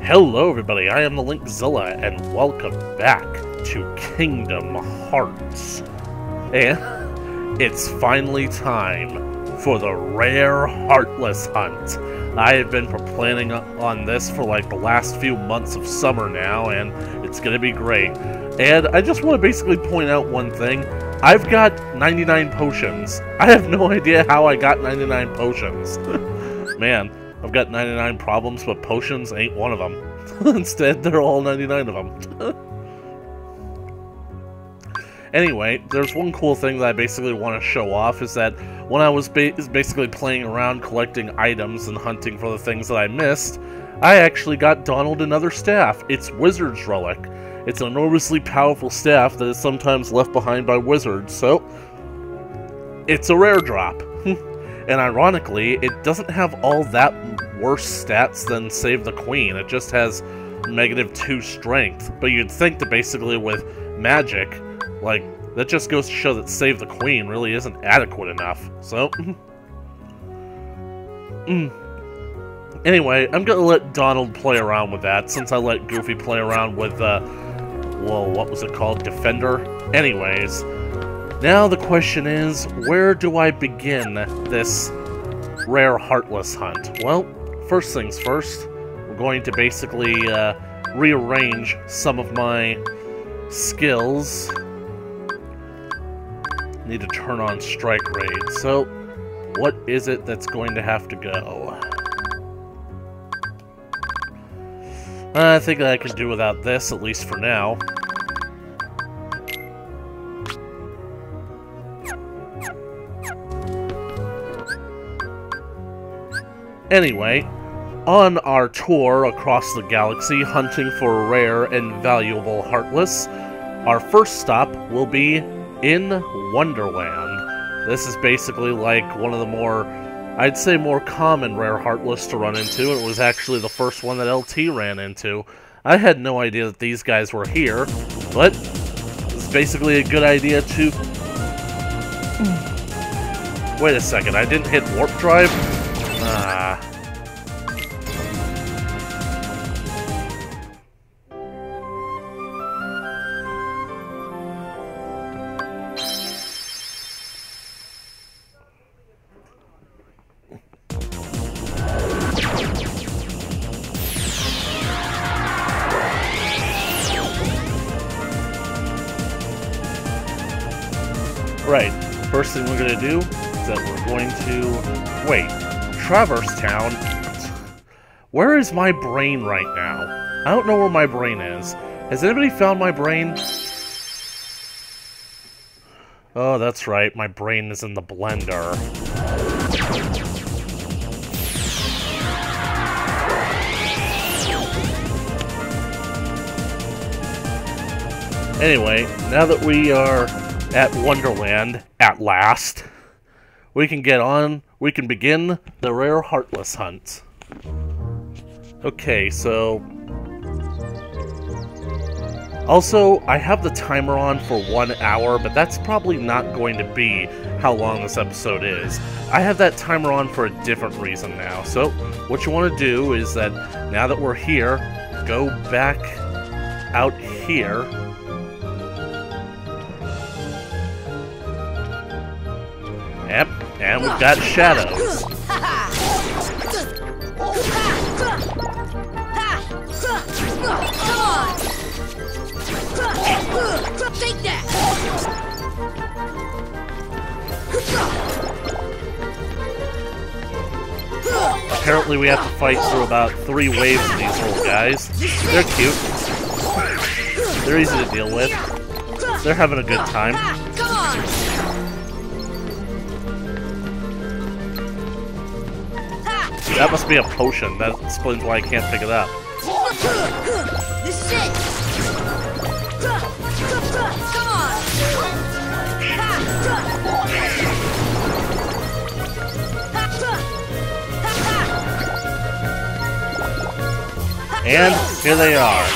Hello everybody, I am the Linkzilla, and welcome back to Kingdom Hearts. And it's finally time for the rare Heartless Hunt. I have been planning on this for like the last few months of summer now, and it's gonna be great. And I just want to basically point out one thing. I've got 99 potions. I have no idea how I got 99 potions. Man. I've got 99 problems, but potions ain't one of them. Instead, they're all 99 of them. Anyway, there's one cool thing that I basically want to show off, is that when I was basically playing around collecting items and hunting for the things that I missed, I actually got Donald another staff. It's Wizard's Relic. It's an enormously powerful staff that is sometimes left behind by wizards, so it's a rare drop. And ironically, it doesn't have all that worse stats than Save the Queen. It just has -2 strength. But you'd think that basically with magic, like, that just goes to show that Save the Queen really isn't adequate enough. So, anyway, I'm gonna let Donald play around with that, since I let Goofy play around with, well, what was it called? Defender? Anyways. Now the question is, where do I begin this rare Heartless Hunt? Well, first things first, we're going to basically rearrange some of my skills. Need to turn on Strike Raid. So, what is it that's going to have to go? I think I can do without this, at least for now. Anyway, on our tour across the galaxy hunting for rare and valuable Heartless, our first stop will be in Wonderland. This is basically like one of the more, I'd say more common rare Heartless to run into. It was actually the first one that LT ran into. I had no idea that these guys were here, but it's basically a good idea to... Wait a second, I didn't hit Warp Drive? Right, first thing we're going to do is that we're going to... Wait, Traverse Town? Where is my brain right now? I don't know where my brain is. Has anybody found my brain? Oh, that's right, my brain is in the blender. Anyway, now that we are at Wonderland, at last, we can begin the rare Heartless Hunt. Okay, so... Also, I have the timer on for 1 hour, but that's probably not going to be how long this episode is. I have that timer on for a different reason now. So, what you want to do is that, now that we're here, go back out here. Yep, and we've got shadows. Take that. Apparently we have to fight through about 3 waves of these little guys. They're cute. They're easy to deal with. They're having a good time. Come on. That must be a potion. That explains why I can't pick it up. This is it. Come on. And here they are.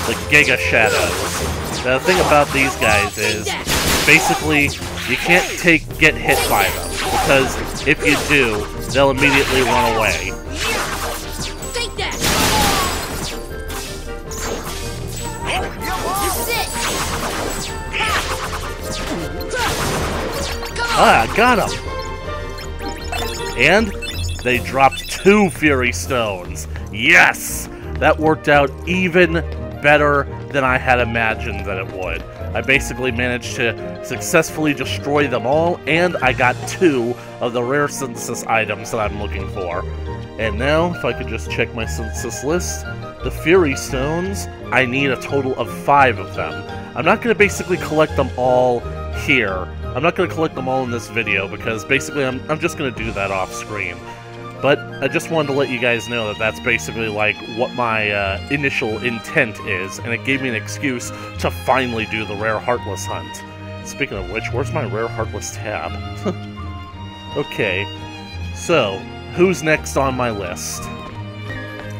The Giga Shadows. The thing about these guys is, basically, you can't get hit by them, because if you do, they'll immediately run away. Take that. Ah, got him! And they dropped 2 Fury Stones. Yes! That worked out even better than I had imagined that it would. I basically managed to successfully destroy them all, and I got 2 of the rare synthesis items that I'm looking for. And now, if I could just check my synthesis list, the Fury Stones, I need a total of 5 of them. I'm not going to basically collect them all here. I'm not going to collect them all in this video, because basically I'm just going to do that off screen. But I just wanted to let you guys know that that's basically like what my initial intent is, and it gave me an excuse to finally do the rare Heartless Hunt. Speaking of which, where's my rare Heartless tab? Okay, so who's next on my list?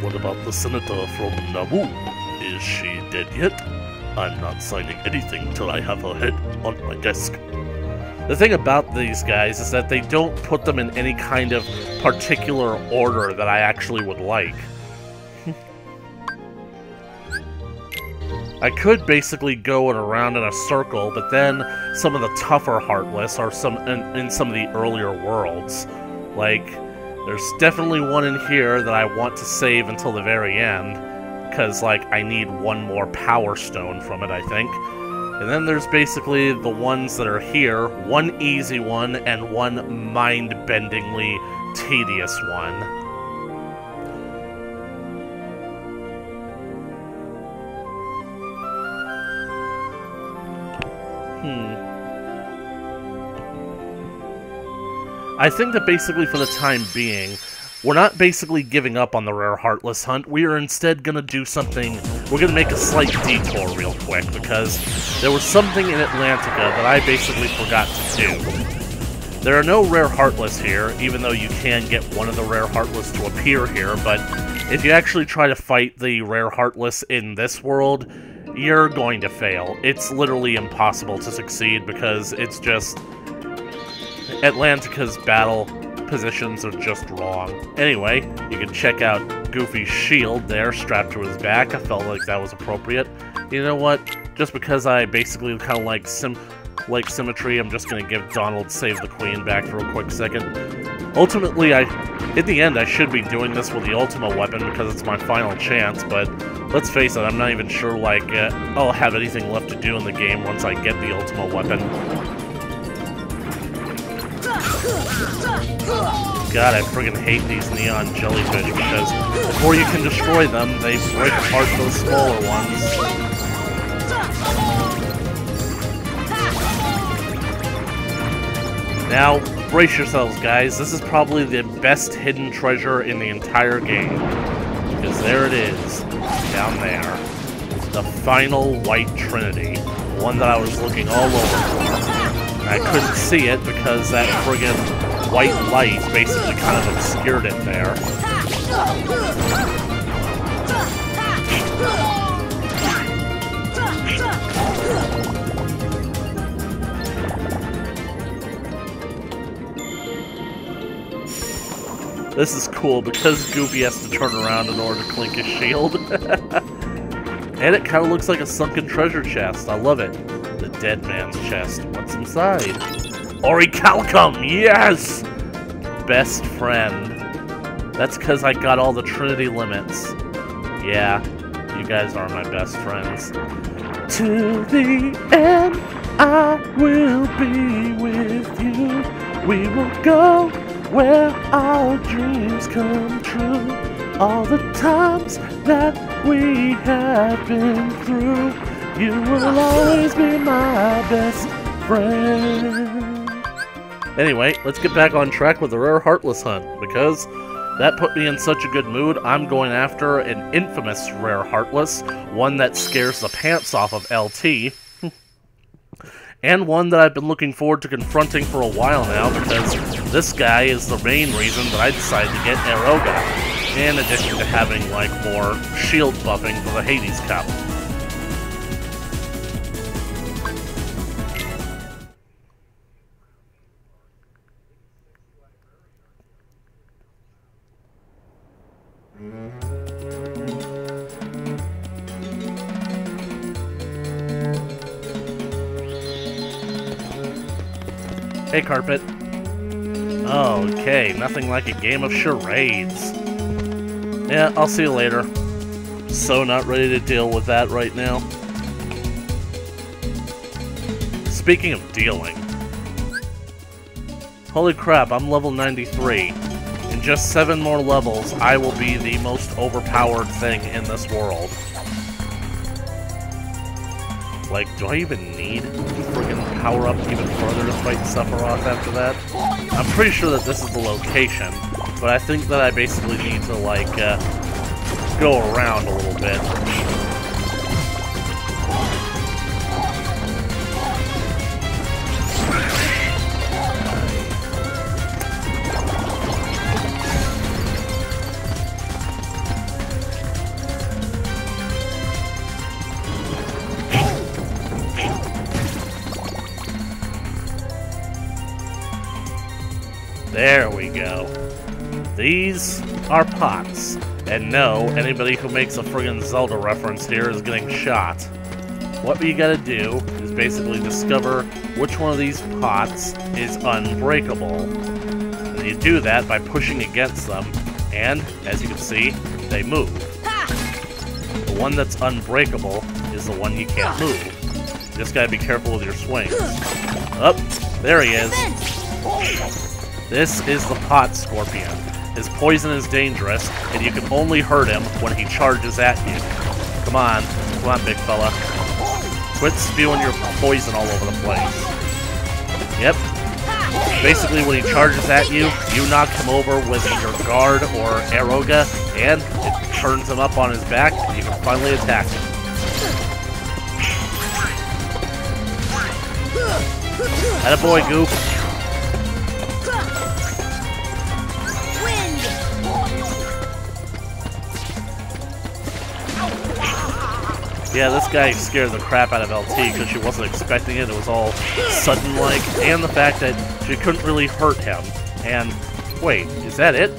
What about the senator from Naboo? Is she dead yet? I'm not signing anything till I have her head on my desk. The thing about these guys is that they don't put them in any kind of particular order that I actually would like. I could basically go around in a circle, but then some of the tougher Heartless are in some of the earlier worlds. Like, there's definitely one in here that I want to save until the very end, because, like, I need 1 more Power Stone from it, I think. And then there's basically the ones that are here, 1 easy one and 1 mind-bendingly tedious one. I think that basically for the time being, we're not basically giving up on the rare Heartless Hunt. We are instead going to do something. We're going to make a slight detour real quick, because there was something in Atlantica that I basically forgot to do. There are no rare Heartless here, even though you can get one of the rare Heartless to appear here, but if you actually try to fight the rare Heartless in this world, you're going to fail. It's literally impossible to succeed, because it's just... Atlantica's battle positions are just wrong. Anyway, you can check out Goofy's shield there, strapped to his back. I felt like that was appropriate. You know what? Just because I basically kind of like symmetry, I'm just going to give Donald Save the Queen back for a quick second. Ultimately, in the end, I should be doing this with the Ultima weapon because it's my final chance, but let's face it, I'm not even sure, like, I'll have anything left to do in the game once I get the Ultima weapon. God, I friggin' hate these neon jellyfish, because before you can destroy them, they break apart those smaller ones. Now, brace yourselves, guys. This is probably the best hidden treasure in the entire game. Because there it is, down there. The final White Trinity. The one that I was looking all over for. And I couldn't see it because that friggin' white light basically kind of obscured it there. This is cool because Goofy has to turn around in order to clink his shield. And it kind of looks like a sunken treasure chest. I love it. The dead man's chest. What's inside? Orichalcum! Yes! Best friend. That's because I got all the Trinity limits. Yeah, you guys are my best friends. To the end, I will be with you. We will go where our dreams come true. All the times that we have been through, you will always be my best friend. Anyway, let's get back on track with the rare Heartless Hunt, because that put me in such a good mood. I'm going after an infamous rare Heartless, one that scares the pants off of LT, and one that I've been looking forward to confronting for a while now, because this guy is the main reason that I decided to get Aeroga, in addition to having, like, more shield buffing for the Hades Cup. Hey, Carpet. Okay, nothing like a game of charades. Yeah, I'll see you later. So not ready to deal with that right now. Speaking of dealing... Holy crap, I'm level 93. In just 7 more levels, I will be the most overpowered thing in this world. Like, do I even need to friggin' power up even further to fight Sephiroth after that? I'm pretty sure that this is the location, but I think that I basically need to, like, go around a little bit. There we go. These are pots. And no, anybody who makes a friggin' Zelda reference here is getting shot. What you gotta do is basically discover which one of these pots is unbreakable. And you do that by pushing against them, and, as you can see, they move. The one that's unbreakable is the one you can't move. You just gotta be careful with your swings. Oh, there he is. This is the Pot Scorpion. His poison is dangerous, and you can only hurt him when he charges at you. Come on, big fella. Quit spewing your poison all over the place. Yep. Basically, when he charges at you, you knock him over with your guard or Aeroga, and it turns him up on his back, and you can finally attack him. Attaboy, Goop. Yeah, this guy scared the crap out of LT because she wasn't expecting it. It was all sudden-like, and the fact that she couldn't really hurt him. And wait, is that it?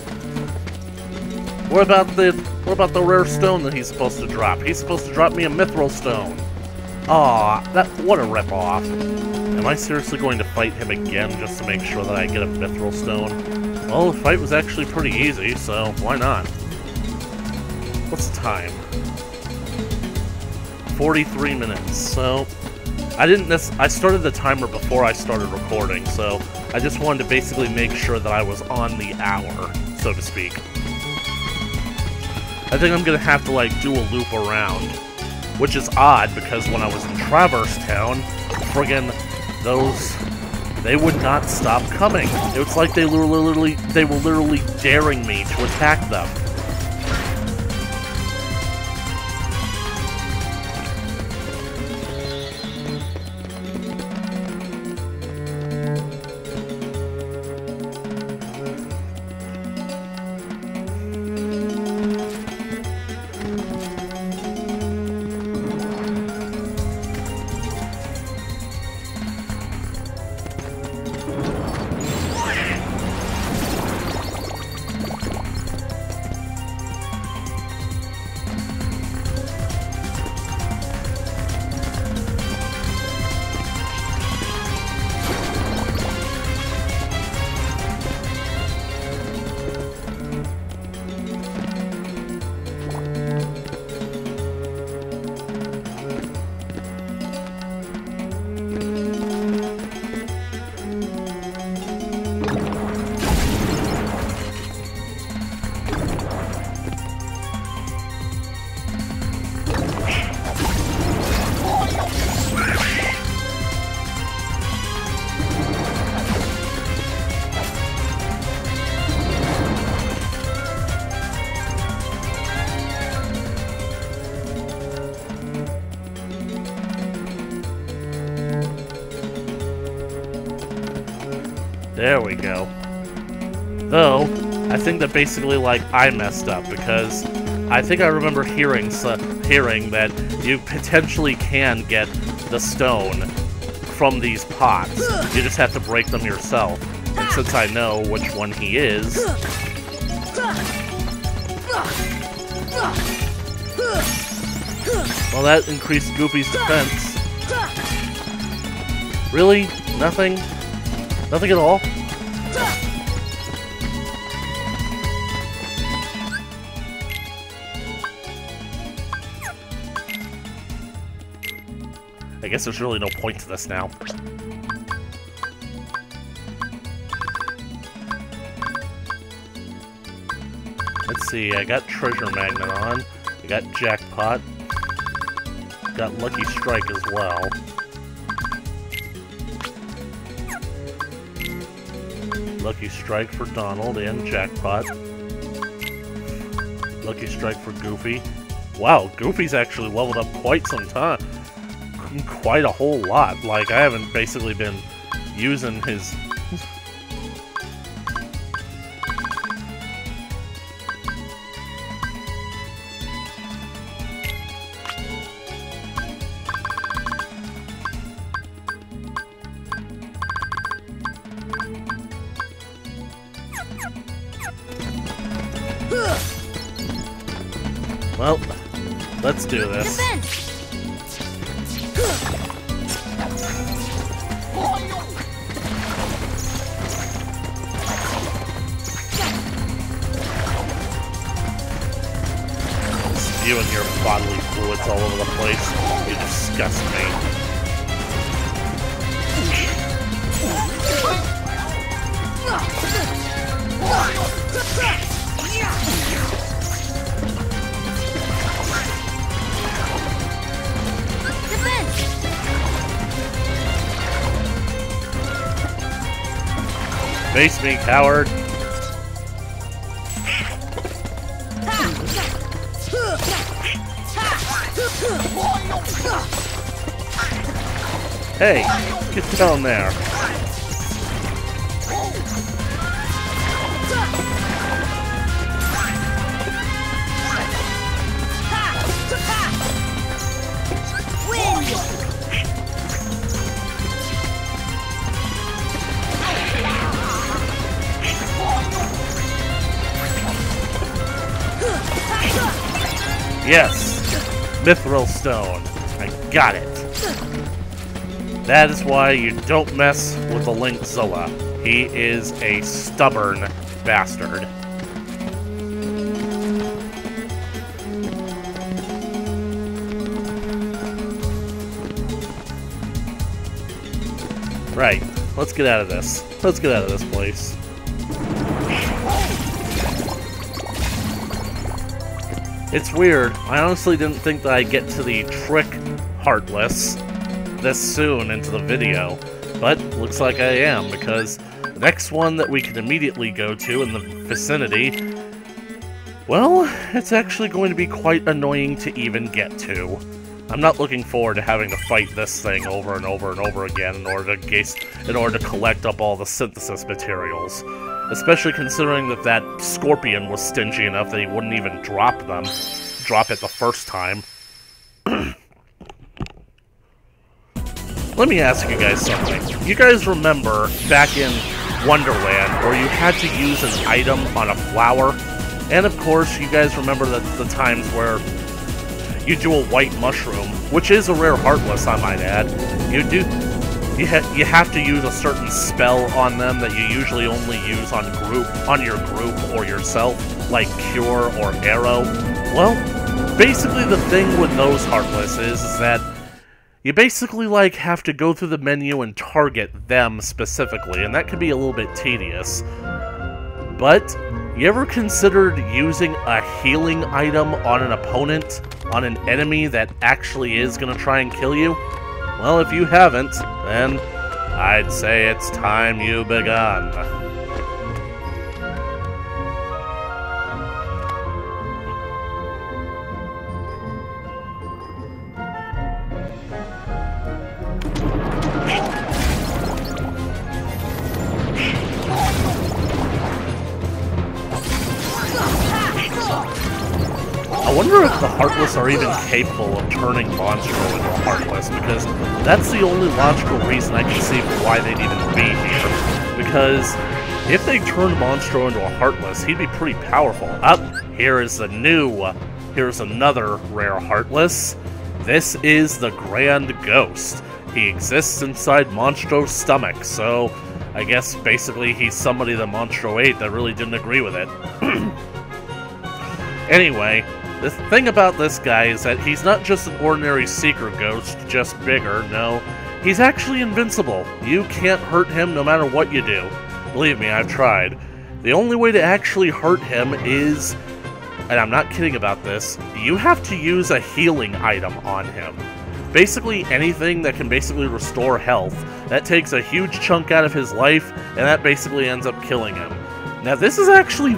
What about the rare stone that he's supposed to drop? He's supposed to drop me a mithril stone. Aw, what a ripoff. Am I seriously going to fight him again just to make sure that I get a mithril stone? Well, the fight was actually pretty easy, so why not? What's the time? 43 minutes, so I started the timer before I started recording, so I just wanted to basically make sure that I was on the hour, so to speak. I think I'm gonna have to, like, do a loop around, which is odd, because when I was in Traverse Town, friggin' they would not stop coming. It was like they were literally daring me to attack them. There we go. Though, I think that basically, like, I messed up, because I think I remember hearing that you potentially can get the stone from these pots. You just have to break them yourself. And since I know which one he is... Well, that increased Goopy's defense. Really? Nothing? Nothing at all? I guess there's really no point to this now. Let's see, I got Treasure Magnet on, I got Jackpot, got Lucky Strike as well. Lucky Strike for Donald and Jackpot. Lucky Strike for Goofy. Wow, Goofy's actually leveled up quite some time. Quite a whole lot. Like, I haven't basically been using his... Well, let's do this. You and your bodily fluids all over the place. You disgust me. Face me, coward! Hey, get down there! Yes! Mithril Stone. I got it. That is why you don't mess with the Linkzilla. He is a stubborn bastard. Right. Let's get out of this. Let's get out of this place. It's weird. I honestly didn't think that I'd get to the trick Heartless this soon into the video, but looks like I am, because the next one that we can immediately go to in the vicinity, well, it's actually going to be quite annoying to even get to. I'm not looking forward to having to fight this thing over and over and over again in order to collect up all the synthesis materials. Especially considering that that Scorpion was stingy enough that he wouldn't even drop it the first time. Let me ask you guys something. You guys remember back in Wonderland where you had to use an item on a flower? And of course, you guys remember the times where you do a white mushroom, which is a rare Heartless, I might add. You have to use a certain spell on them that you usually only use on your group or yourself, like Cure or Arrow. Well, basically the thing with those Heartless is that you basically have to go through the menu and target them specifically, and that can be a little bit tedious. But you ever considered using a healing item on an opponent, on an enemy that actually is going to try and kill you? Well, if you haven't, then I'd say it's time you begun. I wonder if the Heartless are even capable of turning Monstro into a Heartless, because that's the only logical reason I can see for why they'd even be here. Because if they turned Monstro into a Heartless, he'd be pretty powerful. Here's another rare Heartless. This is the Grand Ghost. He exists inside Monstro's stomach, so I guess basically he's somebody that Monstro ate that really didn't agree with it. Anyway, the thing about this guy is that he's not just an ordinary Seeker Ghost, just bigger, no. He's actually invincible. You can't hurt him no matter what you do. Believe me, I've tried. The only way to actually hurt him is, and I'm not kidding about this, you have to use a healing item on him. Basically anything that can basically restore health. That takes a huge chunk out of his life, and that basically ends up killing him. Now this is actually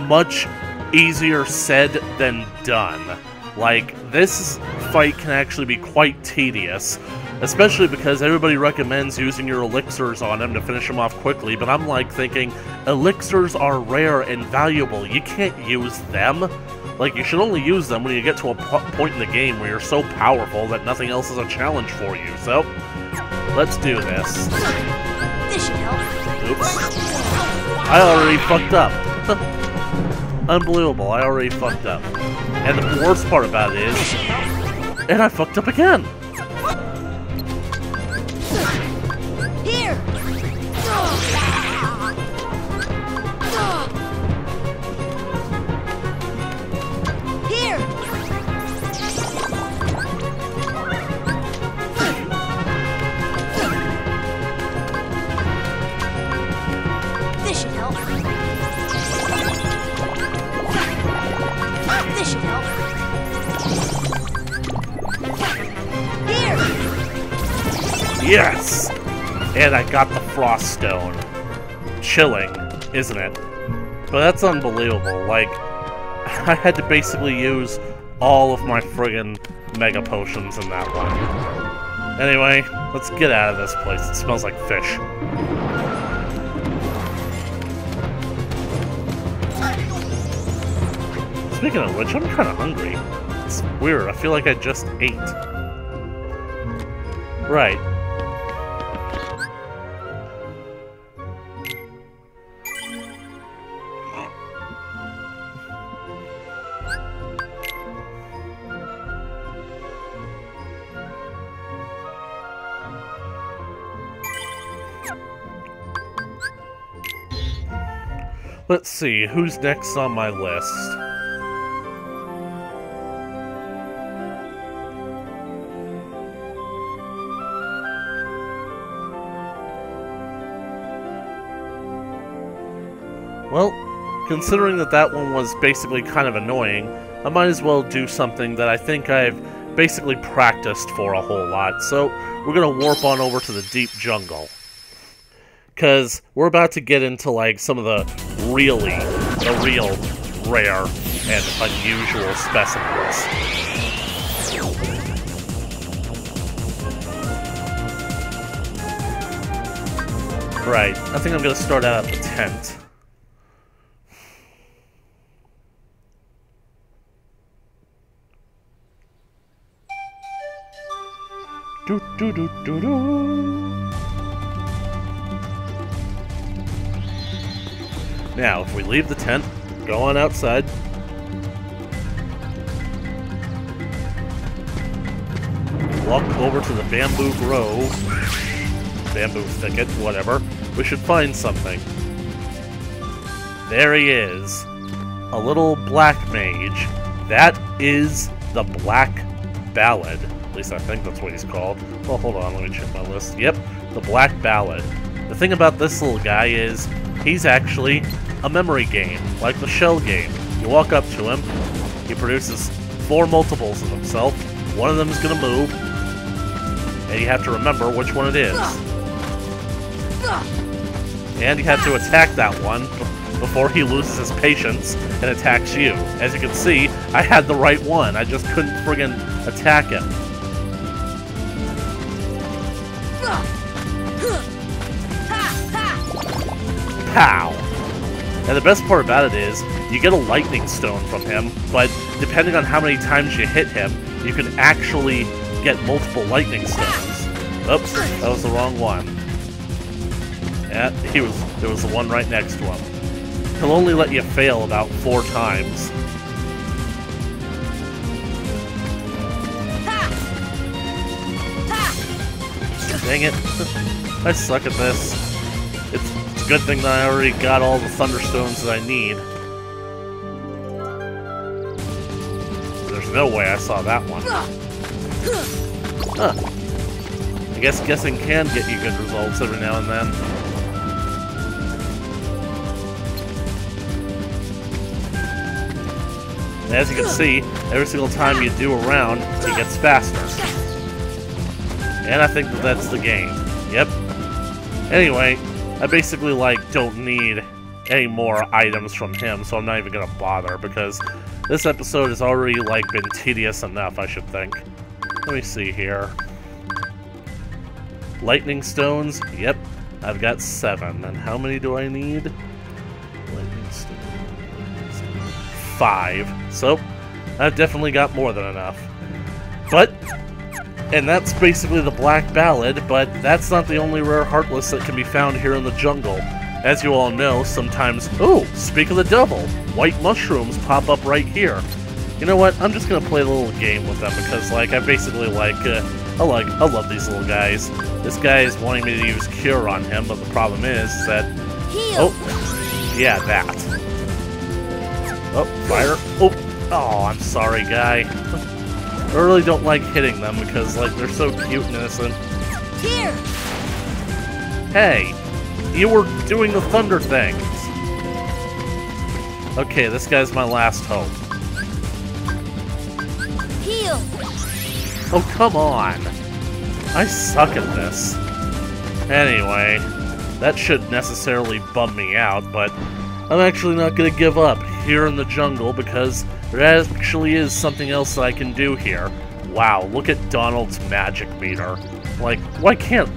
much easier said than done. Like, this fight can actually be quite tedious, especially because everybody recommends using your elixirs on him to finish him off quickly, but I'm like thinking, elixirs are rare and valuable, you can't use them. Like, you should only use them when you get to a point in the game where you're so powerful that nothing else is a challenge for you, so let's do this. This should help. Oops. I already fucked up. Unbelievable, I already fucked up. And the worst part about it is, and I fucked up again. Here. Here. This should help. This should help. Here! Yes! And I got the Frost Stone. Chilling, isn't it? But that's unbelievable. Like, I had to basically use all of my friggin' Mega Potions in that one. Anyway, let's get out of this place. It smells like fish. Speaking of which, I'm kinda hungry. It's weird, I feel like I just ate. Right. Let's see, who's next on my list? Well, considering that one was basically kind of annoying, I might as well do something that I think I've basically practiced for a whole lot. So, we're gonna warp on over to the deep jungle. Because we're about to get into, like, some of the real rare and unusual specimens. Right, I think I'm gonna start out at the tent. Do do do do do. Now, if we leave the tent, go on outside. Walk over to the bamboo grove, bamboo thicket, whatever. We should find something. There he is. A little black mage. That is the Black Ballad. At least I think that's what he's called. Well, hold on, let me check my list. Yep, the Black Ballad. The thing about this little guy is, he's actually a memory game, like the shell game. You walk up to him, he produces 4 multiples of himself, one of them is going to move, and you have to remember which one it is. And you have to attack that one before he loses his patience and attacks you. As you can see, I had the right one, I just couldn't friggin' attack him. Pow! And the best part about it is, you get a lightning stone from him, but depending on how many times you hit him, you can actually get multiple lightning stones. Oops, that was the wrong one. Yeah, there was the one right next to him. He'll only let you fail about 4 times. Dang it. I suck at this. It's good thing that I already got all the Thunderstones that I need. There's no way I saw that one. Huh. I guess guessing can get you good results every now and then. And as you can see, every single time you do a round, he gets faster. And I think that that's the game. Yep. Anyway, I basically, like, don't need any more items from him, so I'm not even gonna bother, because this episode has already, like, been tedious enough, I should think. Let me see here. Lightning stones, yep, I've got 7. And how many do I need? Lightning stones. 5. So, I've definitely got more than enough. But, and that's basically the Black Ballad, but that's not the only rare Heartless that can be found here in the jungle. As you all know, sometimes... Oh, speak of the devil! White mushrooms pop up right here. You know what? I'm just gonna play a little game with them because, like, I basically like, I love these little guys. This guy is wanting me to use Cure on him, but the problem is that... Heal. Oh, yeah, that. Oh, fire. Oh, I'm sorry, guy. I really don't like hitting them because, like, they're so cute and innocent. Here. Hey, you were doing the thunder things. Okay, this guy's my last hope. Heal. Oh, come on. I suck at this. Anyway, that shouldn't necessarily bum me out, but I'm actually not going to give up here in the jungle because there actually is something else that I can do here. Wow, look at Donald's magic meter. Like, why can't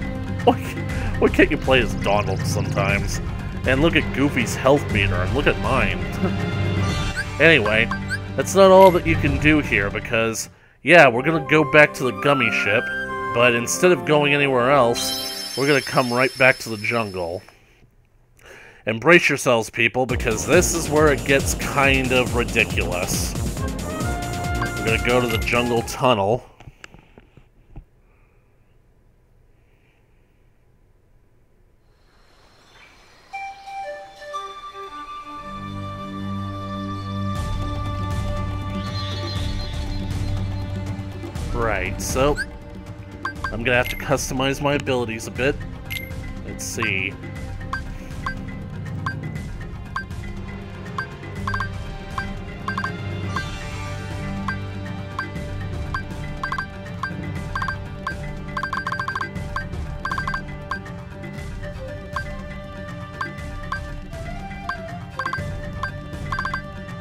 you play as Donald sometimes? And look at Goofy's health meter, and look at mine. Anyway, that's not all that you can do here because, yeah, we're gonna go back to the gummy ship, but instead of going anywhere else, we're gonna come right back to the jungle. And brace yourselves, people, because this is where it gets kind of ridiculous. We're gonna go to the jungle tunnel. Right, so I'm gonna have to customize my abilities a bit. Let's see.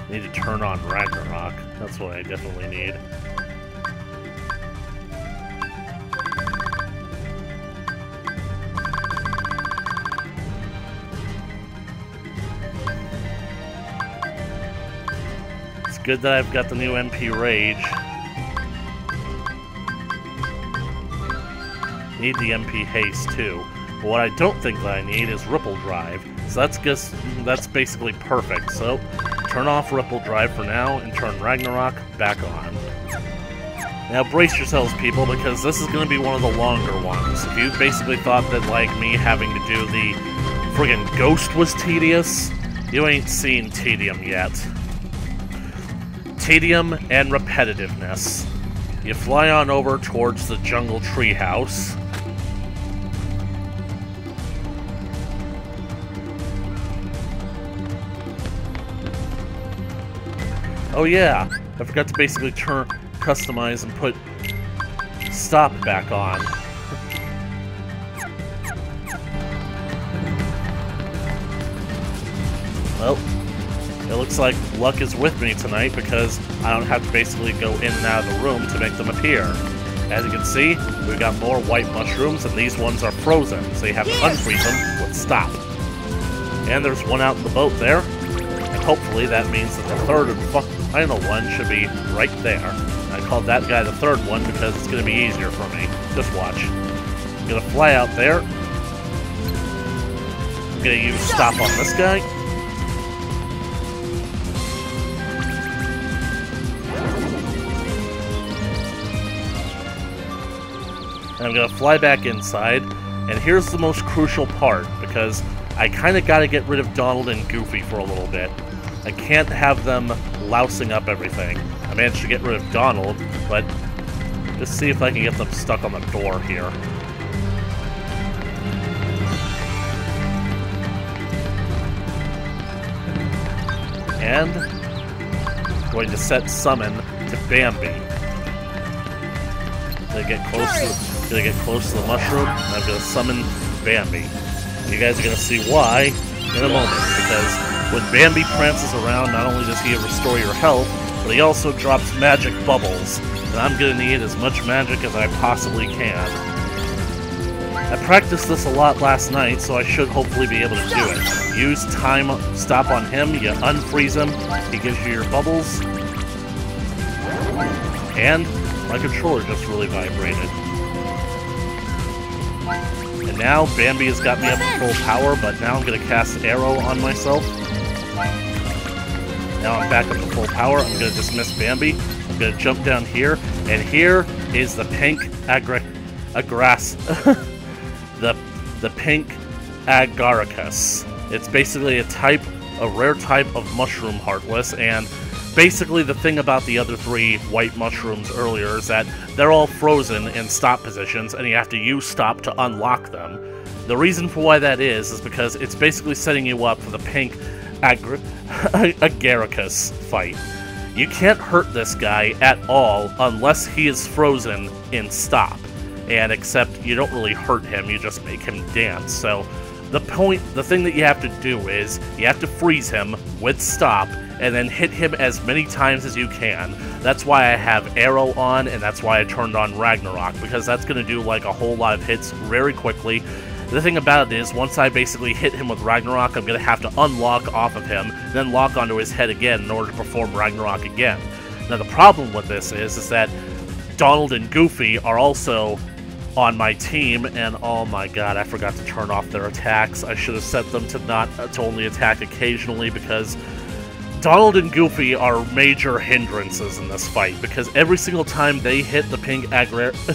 Need to turn on Ragnarok. That's what I definitely need. It's good that I've got the new MP Rage. Need the MP Haste too. But what I don't think that I need is Ripple Drive. So that's basically perfect. So turn off Ripple Drive for now and turn Ragnarok back on. Now brace yourselves, people, because this is going to be one of the longer ones. If you basically thought that, like, me having to do the friggin' ghost was tedious, you ain't seen tedium yet. Tedium and repetitiveness. You fly on over towards the jungle treehouse. Oh yeah, I forgot to basically customize and put stop back on. Well, it looks like luck is with me tonight because I don't have to basically go in and out of the room to make them appear. As you can see, we've got more white mushrooms and these ones are frozen, so you have to unfreeze them with stop. And there's one out in the boat there, and hopefully that means that the third and final one should be right there. I called that guy the third one because it's going to be easier for me. Just watch. I'm going to fly out there. I'm going to use stop on this guy. And I'm going to fly back inside. And here's the most crucial part, because I kind of got to get rid of Donald and Goofy for a little bit. I can't have them lousing up everything. I managed to get rid of Donald, but just see if I can get them stuck on the door here. And I'm going to set summon to Bambi. Gonna get close to the mushroom, and I'm gonna summon Bambi. You guys are gonna see why in a moment, because when Bambi prances around, not only does he restore your health, but he also drops magic bubbles, and I'm gonna need as much magic as I possibly can. I practiced this a lot last night, so I should hopefully be able to do it. Use time stop on him, you unfreeze him, he gives you your bubbles, and my controller just really vibrated. And now Bambi has got me up to full power, but now I'm going to cast Arrow on myself. Now I'm back up to full power. I'm going to dismiss Bambi. I'm going to jump down here, and here is the pink the pink Agaricus. It's basically a rare type of mushroom Heartless, and basically the thing about the other three white mushrooms earlier is that they're all frozen in stop positions, and you have to use stop to unlock them. The reason for why that is because it's basically setting you up for the pink Agaricus fight. You can't hurt this guy at all unless he is frozen in stop. And except you don't really hurt him, you just make him dance. So the thing that you have to do is you have to freeze him with stop and then hit him as many times as you can. That's why I have Arrow on, and that's why I turned on Ragnarok, because that's going to do like a whole lot of hits very quickly. The thing about it is, once I basically hit him with Ragnarok, I'm going to have to unlock off of him, then lock onto his head again in order to perform Ragnarok again. Now the problem with this is that Donald and Goofy are also on my team, and oh my god, I forgot to turn off their attacks. I should have set them to only attack occasionally, because Donald and Goofy are major hindrances in this fight, because every single time they hit the pink Agaricus,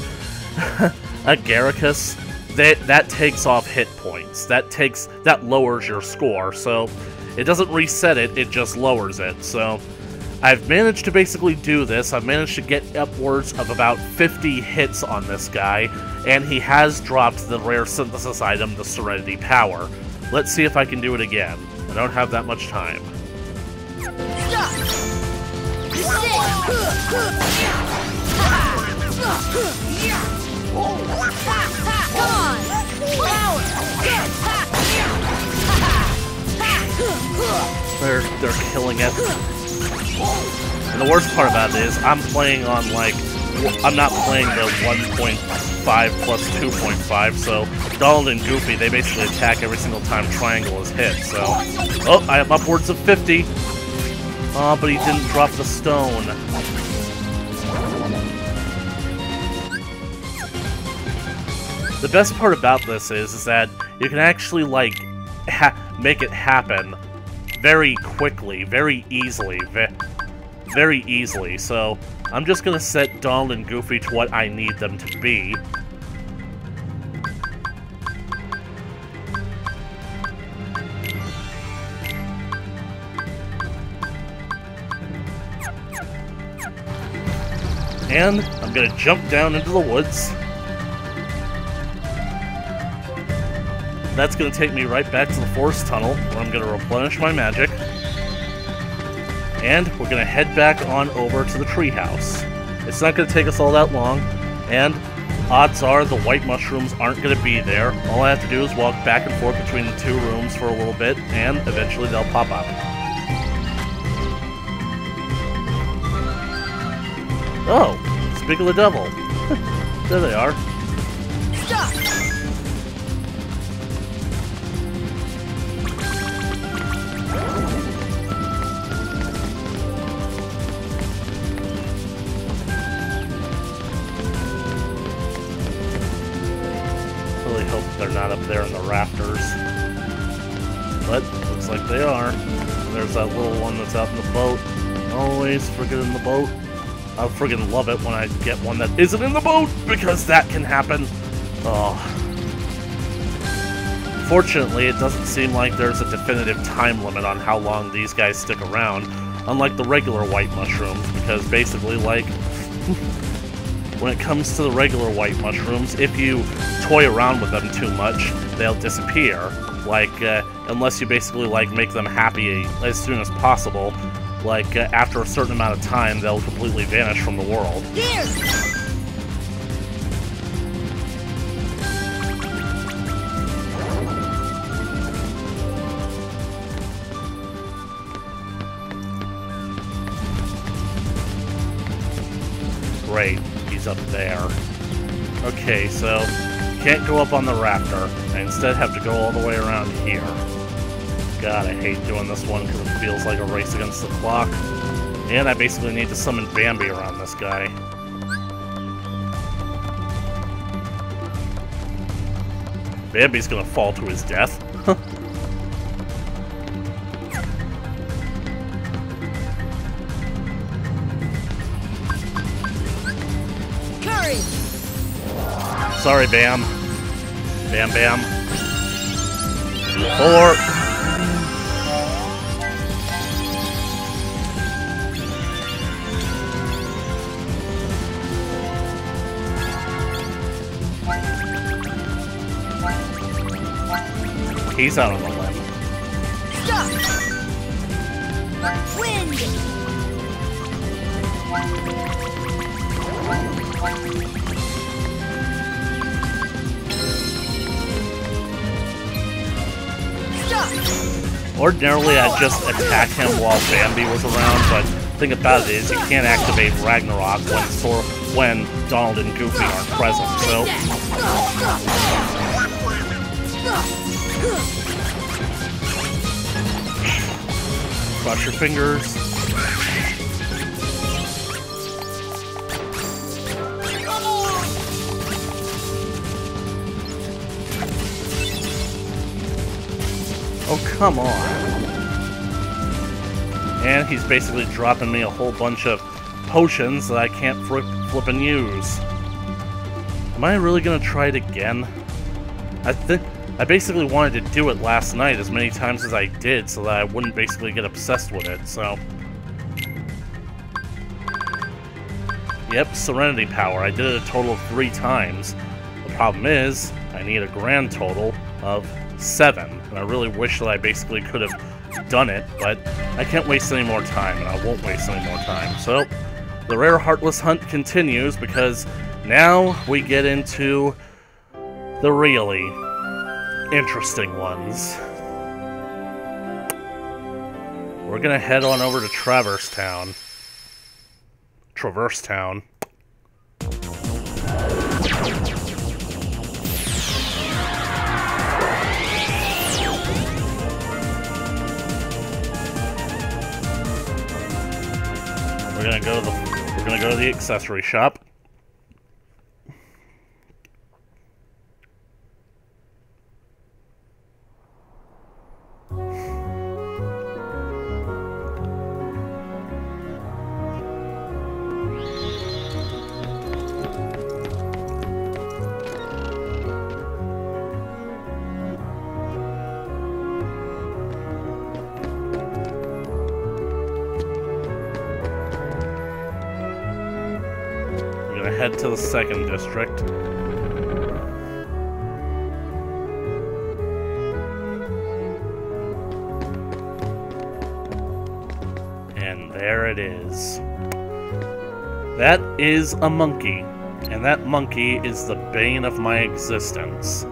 that takes off hit points. That lowers your score, so it doesn't reset it, it just lowers it. So I've managed to basically do this. I've managed to get upwards of about 50 hits on this guy, and he has dropped the rare synthesis item, the Serenity Power. Let's see if I can do it again. I don't have that much time. They're killing it. And the worst part about it is, I'm playing on I'm not playing the 1.5 plus 2.5, so Donald and Goofy, they basically attack every single time Triangle is hit, so... Oh, I have upwards of 50! Oh, but he didn't drop the stone. The best part about this is that you can actually, make it happen very quickly, very easily, very easily. So I'm just gonna set Donald and Goofy to what I need them to be. And I'm gonna jump down into the woods. That's going to take me right back to the forest tunnel, where I'm going to replenish my magic. And we're going to head back on over to the treehouse. It's not going to take us all that long, and odds are the white mushrooms aren't going to be there. All I have to do is walk back and forth between the two rooms for a little bit, and eventually they'll pop up. Oh, speak of the devil. There they are. Stop! They're not up there in the rafters. But, looks like they are. And there's that little one that's out in the boat. Always friggin' in the boat. I friggin' love it when I get one that isn't in the boat, because that can happen. Oh. Unfortunately, it doesn't seem like there's a definitive time limit on how long these guys stick around, unlike the regular white mushrooms, because basically, like, when it comes to the regular white mushrooms, if you toy around with them too much, they'll disappear. Like, unless you basically, like, make them happy as soon as possible, like, after a certain amount of time, they'll completely vanish from the world. Here! Great, he's up there. Okay, so can't go up on the rafter. I instead have to go all the way around here. God, I hate doing this one because it feels like a race against the clock. And I basically need to summon Bambi around this guy. Bambi's gonna fall to his death. Sorry, Bam. Bam, Bam. 4. He's out on the limb. Stop! Wind! Ordinarily, I'd just attack him while Bambi was around, but the thing about it is you can't activate Ragnarok when Donald and Goofy aren't present, so... Cross your fingers. Oh, come on. And he's basically dropping me a whole bunch of potions that I can't flip and use. Am I really gonna try it again? I basically wanted to do it last night as many times as I did so that I wouldn't basically get obsessed with it, so... Yep, Serenity Power. I did it a total of 3 times. The problem is, I need a grand total of 7, and I really wish that I basically could have done it, but I can't waste any more time, and I won't waste any more time. So, the rare Heartless Hunt continues, because now we get into the really interesting ones. We're gonna head on over to Traverse Town. We're gonna go to the accessory shop. Head to the second district. And there it is. That is a monkey, and that monkey is the bane of my existence.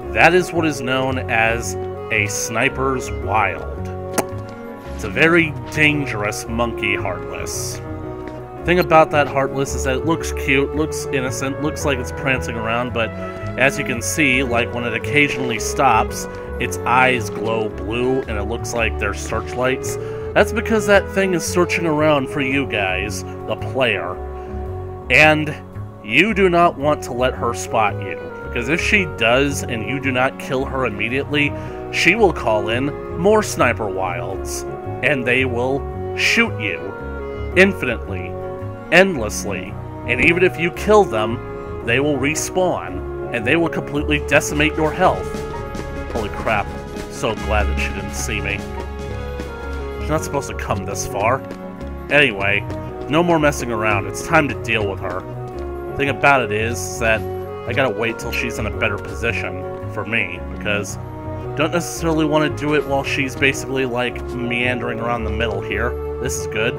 That is what is known as a sniper's wild. It's a very dangerous monkey, Heartless. Thing about that Heartless is that it looks cute, looks innocent, looks like it's prancing around, but as you can see, like when it occasionally stops, its eyes glow blue and it looks like they're searchlights. That's because that thing is searching around for you guys, the player. And you do not want to let her spot you, because if she does and you do not kill her immediately, she will call in more sniper wilds, and they will shoot you infinitely. Endlessly, and even if you kill them, they will respawn, and they will completely decimate your health. Holy crap. crap. So glad that she didn't see me. She's not supposed to come this far. Anyway, no more messing around. It's time to deal with her. The thing about it is that I gotta wait till she's in a better position for me, because I don't necessarily want to do it while she's basically, like, meandering around the middle here. This is good.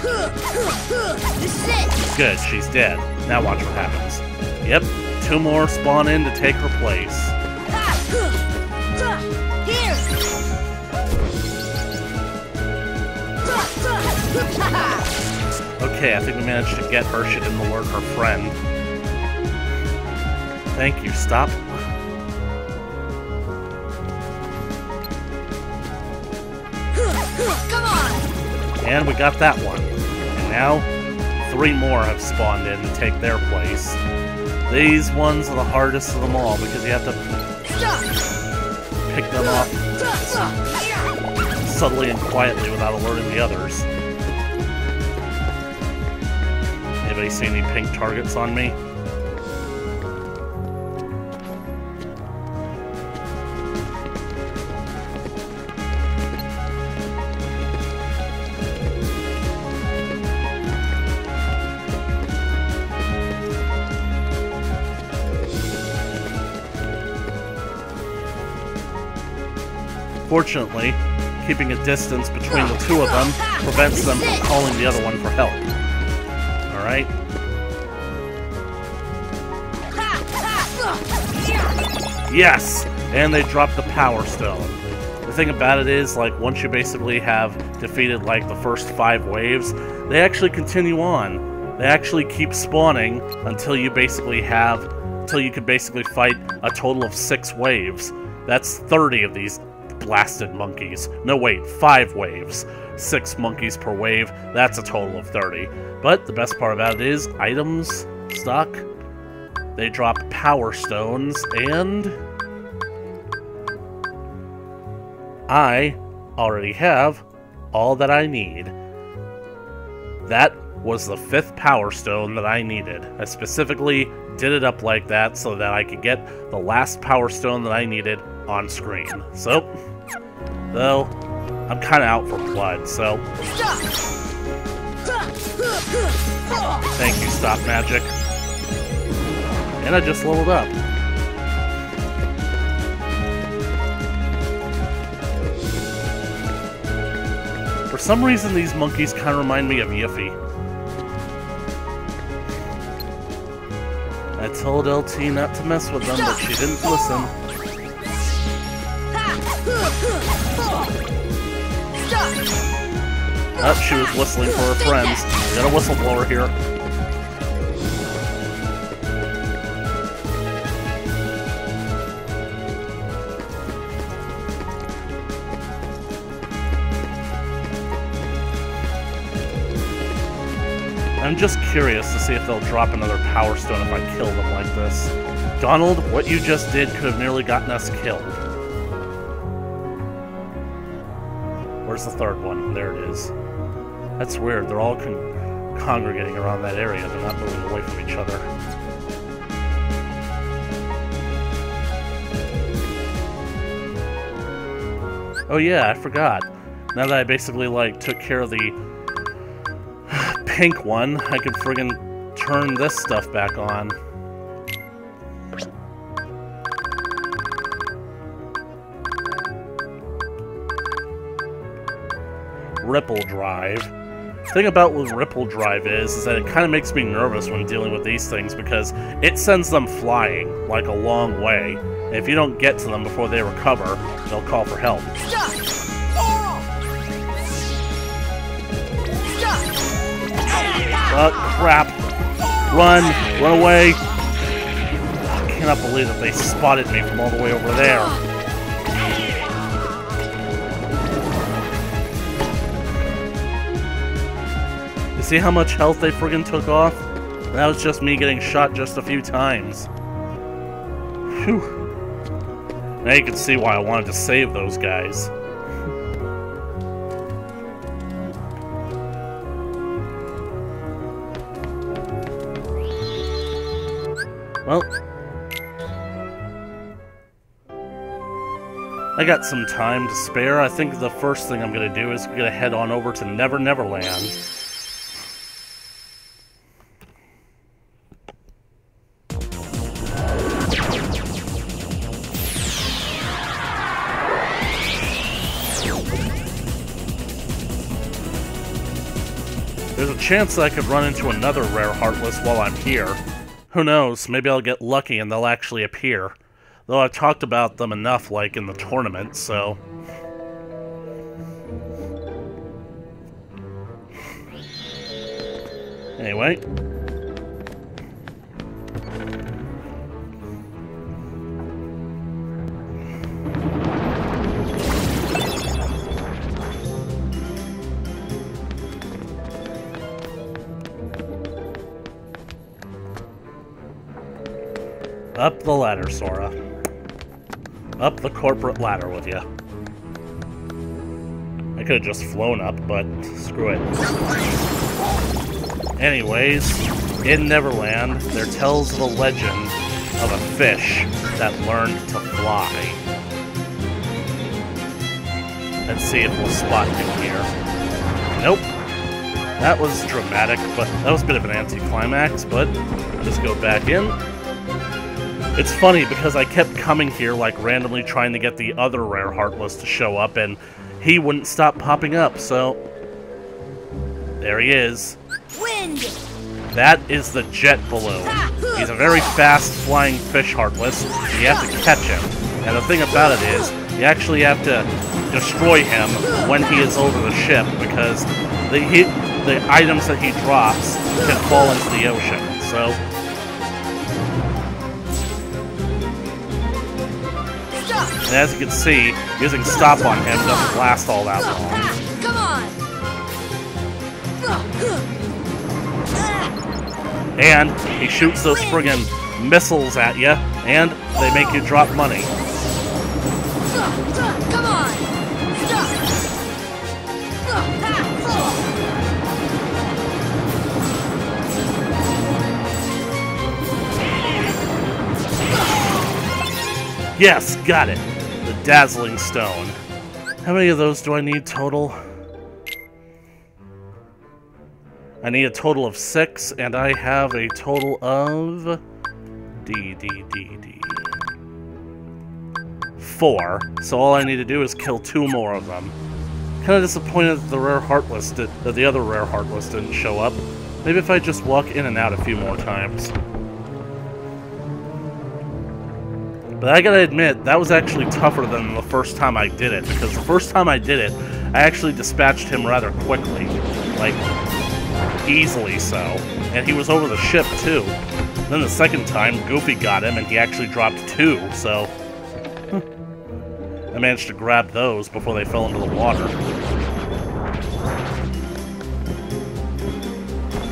This is it. Good, she's dead. Now watch what happens. Yep, 2 more spawn in to take her place. Here. Okay, I think we managed to get her. She didn't alert her friend. Thank you, stop. Come on. And we got that one. And now, 3 more have spawned in to take their place. These ones are the hardest of them all, because you have to pick them off subtly and quietly without alerting the others. Anybody see any pink targets on me? Fortunately, keeping a distance between the 2 of them prevents them from calling the other one for help. Alright? Yes! And they dropped the Power Stone. The thing about it is, like, once you basically have defeated, like, the first 5 waves, they actually continue on. They actually keep spawning until you basically have... until you can basically fight a total of 6 waves. That's 30 of these blasted monkeys. No, wait, 5 waves. 6 monkeys per wave. That's a total of 30. But the best part about it is, items, stock, they drop Power Stones, and I already have all that I need. That was the 5th Power Stone that I needed. I specifically did it up like that so that I could get the last Power Stone that I needed on screen. So, though, I'm kind of out for blood, so... Thank you, Stop Magic. And I just leveled up. For some reason, these monkeys kind of remind me of Yiffy. I told LT not to mess with them, but she didn't listen. Oh, she was whistling for her friends. Got a whistleblower here. I'm just curious to see if they'll drop another Power Stone if I kill them like this. Donald, what you just did could have nearly gotten us killed. Where's the 3rd one? There it is. That's weird. They're all congregating around that area. They're not moving away from each other. Oh yeah, I forgot. Now that I basically, like, took care of the pink one, I could friggin' turn this stuff back on. Ripple Drive. The thing about what Ripple Drive is that it kind of makes me nervous when dealing with these things because it sends them flying, like, a long way. And if you don't get to them before they recover, they'll call for help. Oh, crap. Run! Run away! I cannot believe that they spotted me from all the way over there. You see how much health they friggin' took off? That was just me getting shot just a few times. Phew. Now you can see why I wanted to save those guys. Well, I got some time to spare. I think the first thing I'm gonna do is gonna head on over to Neverland. There's a chance that I could run into another rare Heartless while I'm here. Who knows, maybe I'll get lucky and they'll actually appear. Though I've talked about them enough, like in the tournament, so... Anyway. Up the ladder, Sora. Up the corporate ladder with you. I could have just flown up, but screw it. Anyways, in Neverland, there tells the legend of a fish that learned to fly. Let's see if we'll spot him here. Nope. That was dramatic, but that was a bit of an anticlimax, but I'll just go back in. It's funny because I kept coming here like randomly trying to get the other rare Heartless to show up and he wouldn't stop popping up, so there he is. Wind. That is the jet balloon. He's a very fast flying fish Heartless. You have to catch him. And the thing about it is, you actually have to destroy him when he is over the ship because the items that he drops can fall into the ocean. So and as you can see, using stop on him doesn't last all that long. Come on. And he shoots those friggin' missiles at you, and they make you drop money. Come on. Yes, got it. The Dazzling Stone. How many of those do I need total? I need a total of 6, and I have a total of... 4. So all I need to do is kill 2 more of them. Kind of disappointed that the other rare Heartless didn't show up. Maybe if I just walk in and out a few more times. But I gotta admit, that was actually tougher than the first time I did it, because the first time I did it, I actually dispatched him rather quickly. Like, easily so. And he was over the ship, too. Then the second time, Goofy got him, and he actually dropped 2, so... I managed to grab those before they fell into the water.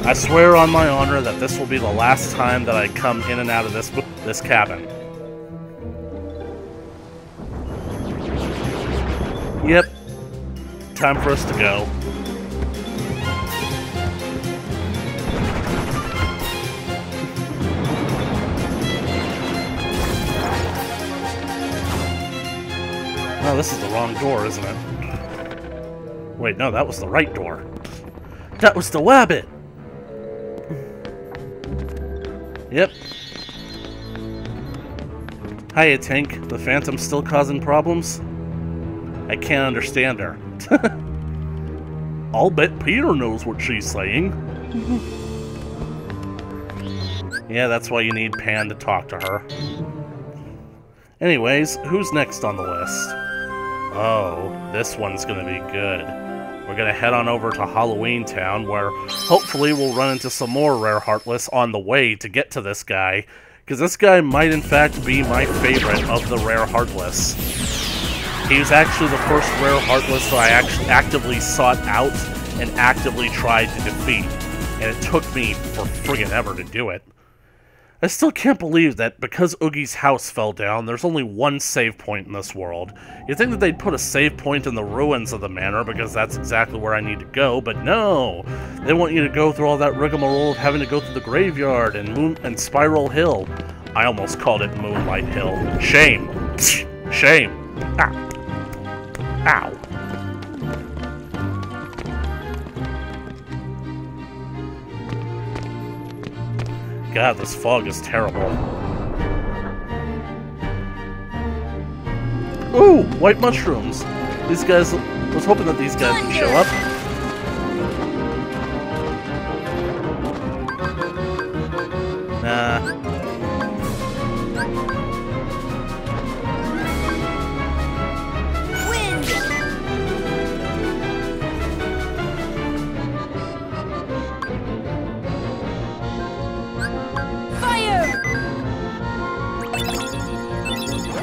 I swear on my honor that this will be the last time that I come in and out of this cabin. Yep. Time for us to go. Oh, this is the wrong door, isn't it? Wait, no, that was the right door. That was the wabbit! Yep. Hiya, Tink. The Phantom's still causing problems? I can't understand her. I'll bet Peter knows what she's saying. Yeah, that's why you need Pan to talk to her. Anyways, who's next on the list? Oh, this one's gonna be good. We're gonna head on over to Halloweentown, where hopefully we'll run into some more rare Heartless on the way to get to this guy, because this guy might in fact be my favorite of the rare Heartless. He was actually the first rare Heartless that I actually actively sought out and actively tried to defeat, and it took me for friggin' ever to do it. I still can't believe that because Oogie's house fell down, there's only one save point in this world. You'd think that they'd put a save point in the ruins of the manor because that's exactly where I need to go, but no! They want you to go through all that rigmarole of having to go through the graveyard and Spiral Hill. I almost called it Moonlight Hill. Shame. Shame. Ah. Ow. God, this fog is terrible. Ooh, white mushrooms. These guys, I was hoping that these guys would show up. Nah.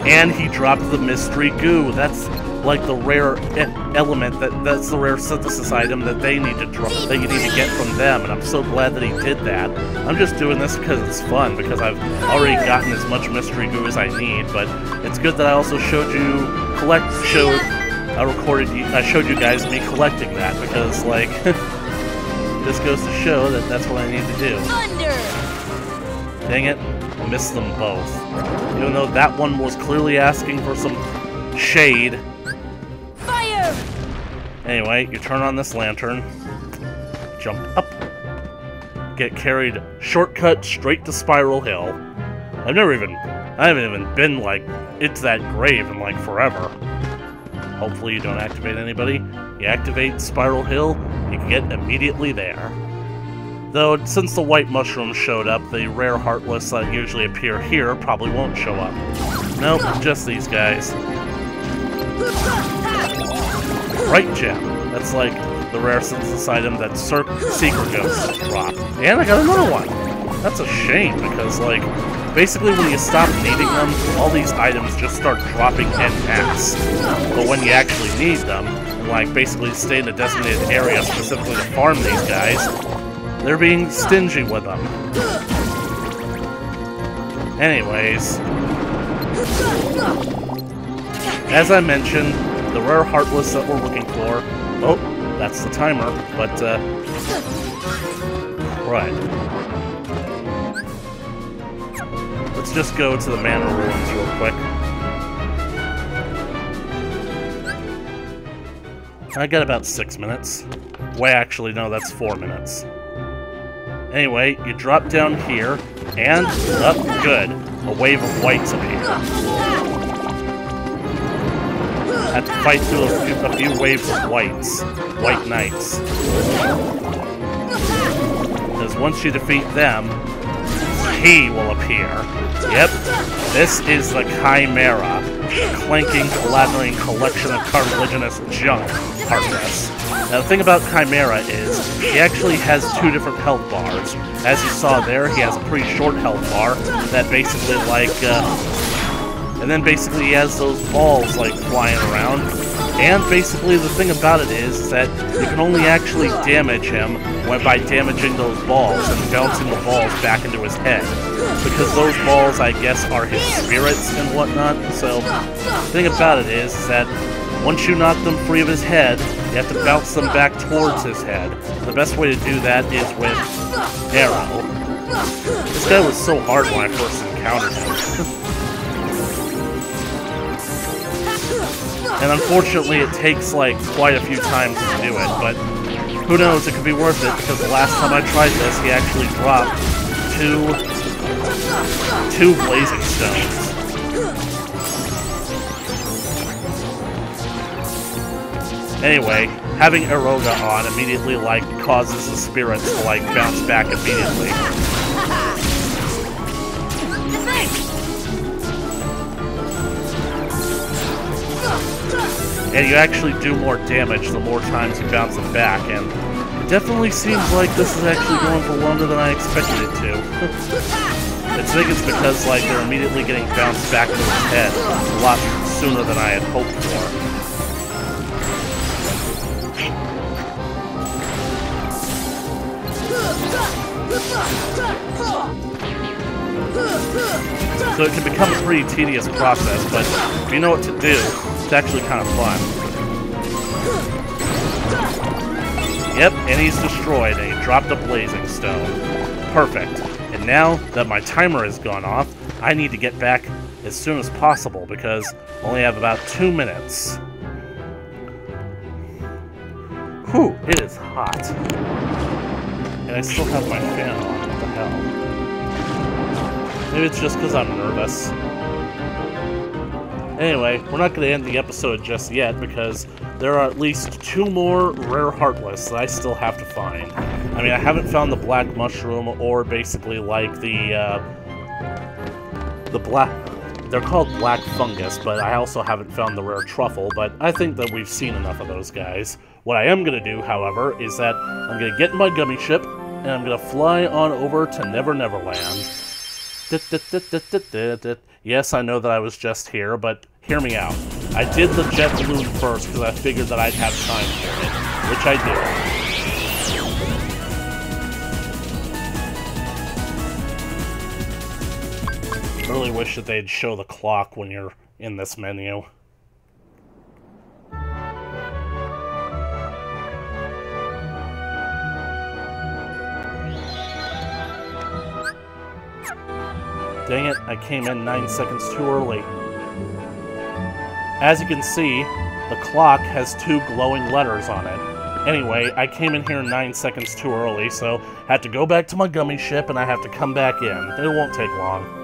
And he dropped the mystery goo. That's like the rare element, that's the rare synthesis item that they need to drop, that you need to get from them, and I'm so glad that he did that. I'm just doing this because it's fun, because I've already gotten as much mystery goo as I need, but it's good that I also showed you, I showed you guys me collecting that, because, like, this goes to show that that's what I need to do. Dang it. Missed them both. Even though that one was clearly asking for some shade. Fire! Anyway, you turn on this lantern, jump up, get carried shortcut straight to Spiral Hill. I haven't even been like into that grave in like forever. Hopefully you don't activate anybody. You activate Spiral Hill, you can get immediately there. Though, since the white mushrooms showed up, the rare Heartless that usually appear here probably won't show up. Nope, just these guys. Right gem. That's like the rare synthesis item that Secret Ghosts drop. And I got another one! That's a shame, because, like, basically when you stop needing them, all these items just start dropping en masse. But when you actually need them, and, like, basically stay in a designated area specifically to farm these guys, they're being stingy with them. Anyways, as I mentioned, the rare Heartless that we're looking for... Oh, that's the timer, but, right. Let's just go to the Manor Ruins real quick. I got about 6 minutes. Well, actually, no, that's 4 minutes. Anyway, you drop down here, and, good, a wave of whites appear. Had to fight through a few waves of whites, white knights. Because once you defeat them, he will appear. Yep, this is the Chimera, a clanking, clattering collection of cartilaginous junk, Heartless. Now, the thing about Chimera is, he actually has 2 different health bars. As you saw there, he has a pretty short health bar that basically, like, and then basically he has those balls, like, flying around. And basically the thing about it is that you can only actually damage him by damaging those balls and bouncing the balls back into his head. Because those balls, I guess, are his spirits and whatnot. So, the thing about it is that once you knock them free of his head, you have to bounce them back towards his head. The best way to do that is with Arrow. This guy was so hard when I first encountered him. And unfortunately it takes like quite a few times to do it, but who knows, it could be worth it, because the last time I tried this, he actually dropped two blazing stones. Anyway, having Eroga on immediately, like, causes the spirits to, like, bounce back immediately. And you actually do more damage the more times you bounce them back, and it definitely seems like this is actually going for longer than I expected it to. I think it's because, like, they're immediately getting bounced back to his head a lot sooner than I had hoped for. So it can become a pretty tedious process, but if you know what to do, it's actually kind of fun. Yep, and he's destroyed, and he dropped a blazing stone. Perfect. And now that my timer has gone off, I need to get back as soon as possible, because I only have about 2 minutes. Whew, it is hot. And I still have my fan on. What the hell? Maybe it's just because I'm nervous. Anyway, we're not going to end the episode just yet because there are at least 2 more rare Heartless that I still have to find. I mean, I haven't found the black mushroom or basically like the black... They're called black fungus, but I also haven't found the rare truffle, but I think that we've seen enough of those guys. What I am going to do, however, is that I'm going to get in my gummy ship, and I'm going to fly on over to Never Never Land. Yes, I know that I was just here, but hear me out. I did the jet balloon first because I figured that I'd have time for it, which I did. I really wish that they'd show the clock when you're in this menu. Dang it, I came in 9 seconds too early. As you can see, the clock has 2 glowing letters on it. Anyway, I came in here 9 seconds too early, so I have to go back to my gummy ship and I have to come back in. It won't take long.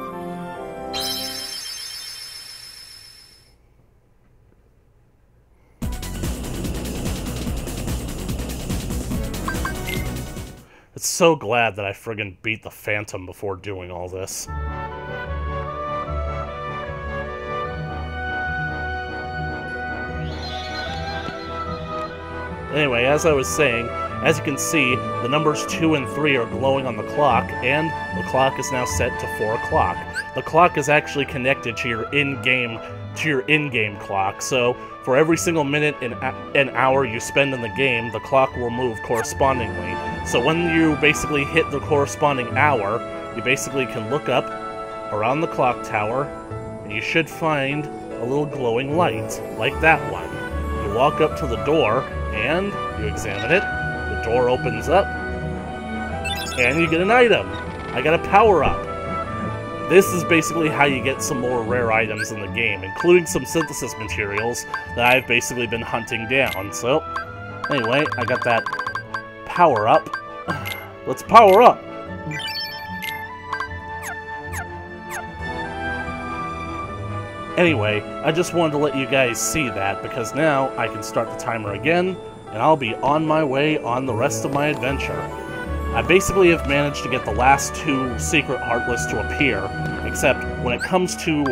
It's so glad that I friggin' beat the Phantom before doing all this. Anyway, as I was saying, as you can see, the numbers 2 and 3 are glowing on the clock, and the clock is now set to 4 o'clock. The clock is actually connected to your in-game clock, so for every single minute and hour you spend in the game, the clock will move correspondingly. So when you basically hit the corresponding hour, you basically can look up around the clock tower, and you should find a little glowing light, like that one. You walk up to the door, and you examine it, the door opens up, and you get an item. I got a power-up. This is basically how you get some more rare items in the game, including some synthesis materials that I've basically been hunting down. So, anyway, I got that power-up. Let's power up! Anyway, I just wanted to let you guys see that, because now I can start the timer again, and I'll be on my way on the rest of my adventure. I basically have managed to get the last 2 secret Heartless to appear, except when it comes to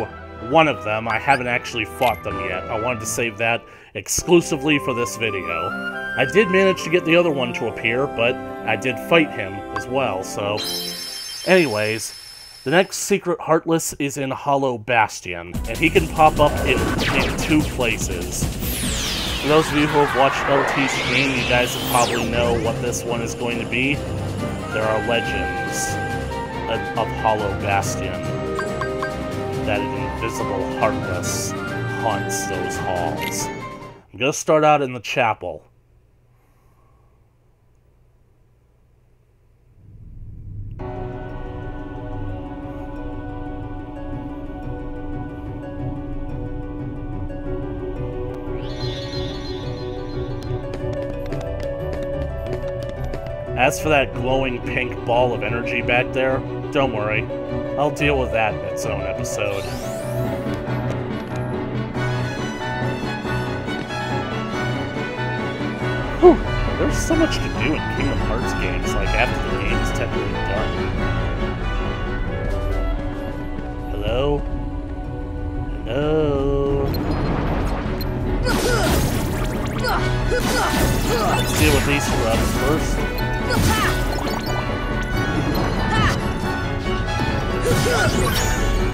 one of them, I haven't actually fought them yet. I wanted to save that exclusively for this video. I did manage to get the other one to appear, but I did fight him as well, so... Anyways, the next secret Heartless is in Bastion, and he can pop up in 2 places. For those of you who have watched LT's stream, you guys will probably know what this one is going to be. There are legends of Bastion that an invisible Heartless haunts those halls. I'm going to start out in the chapel. As for that glowing pink ball of energy back there, don't worry. I'll deal with that in its own episode. Whew, there's so much to do in Kingdom Hearts games, like after the game is technically done. Hello? Hello? Let's deal with these scrubs first.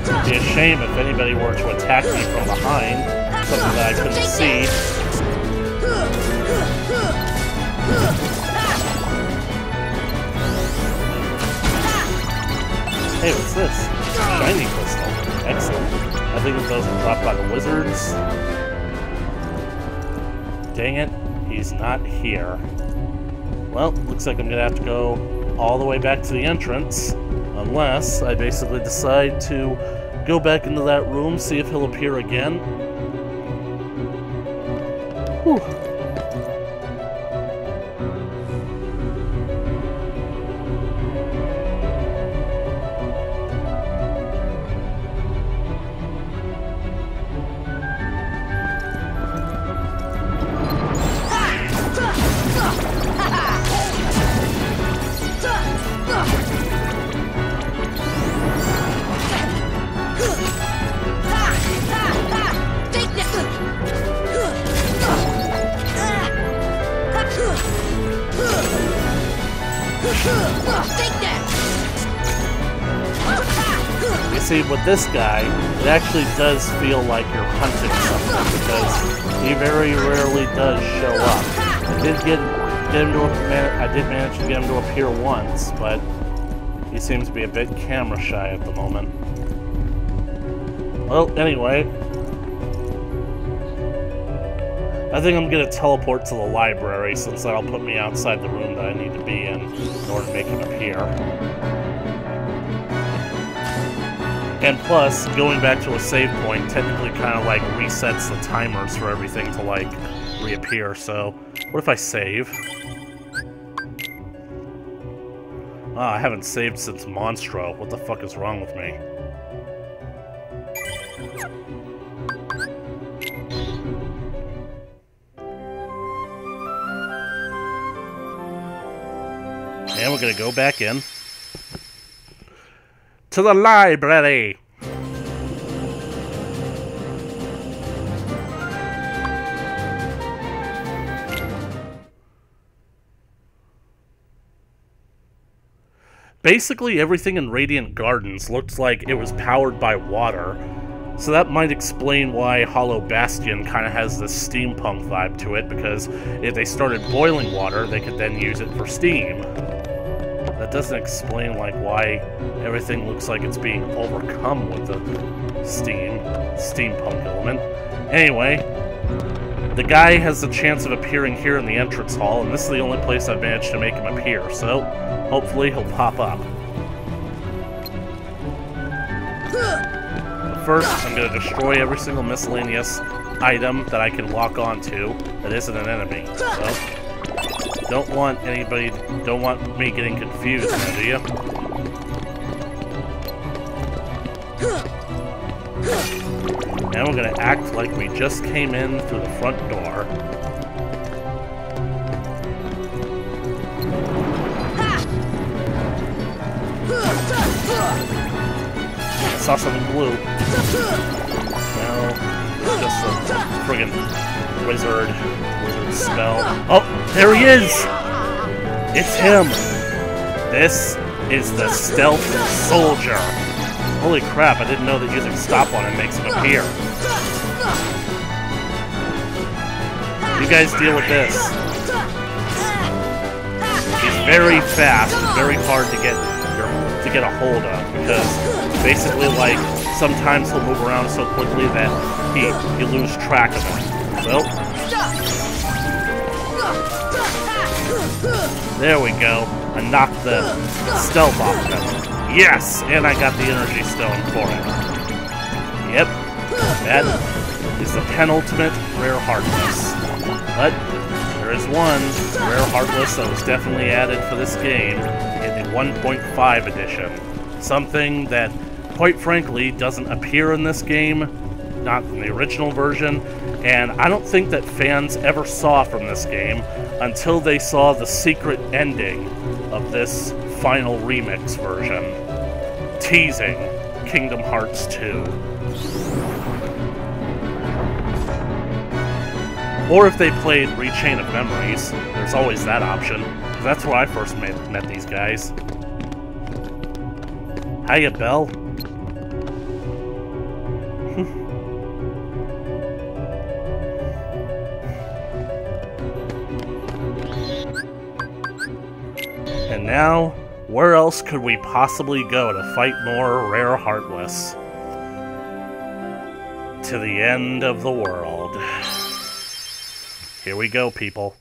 It'd be a shame if anybody were to attack me from behind, something that I couldn't see. Hey, what's this? Shiny crystal. Excellent. I think those were dropped by the wizards. Dang it, he's not here. Well, looks like I'm gonna have to go all the way back to the entrance, unless I basically decide to go back into that room, see if he'll appear again. Whew. Take that! You see, with this guy, it actually does feel like you're hunting something because he very rarely does show up. I did manage to get him to appear once, but he seems to be a bit camera shy at the moment. Well, anyway, I think I'm gonna teleport to the library since that'll put me outside the room that I need to be in order to make him appear. And plus, going back to a save point technically kind of like resets the timers for everything to like reappear, so what if I save? Ah, I haven't saved since Monstro. What the fuck is wrong with me? And we're gonna go back in to the library. Basically, everything in Radiant Gardens looks like it was powered by water, so that might explain why Hollow Bastion kind of has this steampunk vibe to it, because if they started boiling water, they could then use it for steam. That doesn't explain, like, why everything looks like it's being overcome with the steampunk element. Anyway, the guy has the chance of appearing here in the entrance hall, and this is the only place I've managed to make him appear, so hopefully he'll pop up. But first, I'm going to destroy every single miscellaneous item that I can walk onto that isn't an enemy, so don't want me getting confused now, do you? Now we're gonna act like we just came in through the front door. I saw something blue. No, it's just a friggin' wizard spell. Oh, there he is! It's him! This is the Stealth Soldier. Holy crap, I didn't know that using stop on him makes him appear. You guys deal with this. He's very fast and very hard to get a hold of, because basically, like, sometimes he'll move around so quickly that you lose track of him. Well, there we go. I knocked the stealth off of him. Yes! And I got the energy stone for it. Yep. That is the penultimate Rare Heartless. But there is one Rare Heartless that was definitely added for this game in the 1.5 edition. Something that, quite frankly, doesn't appear in this game, not in the original version, and I don't think that fans ever saw from this game until they saw the secret ending of this final remix version, teasing Kingdom Hearts 2. Or if they played Rechain of Memories, there's always that option. That's where I first met these guys. Hiya, Belle. And now, where else could we possibly go to fight more Rare Heartless? To the end of the world. Here we go, people.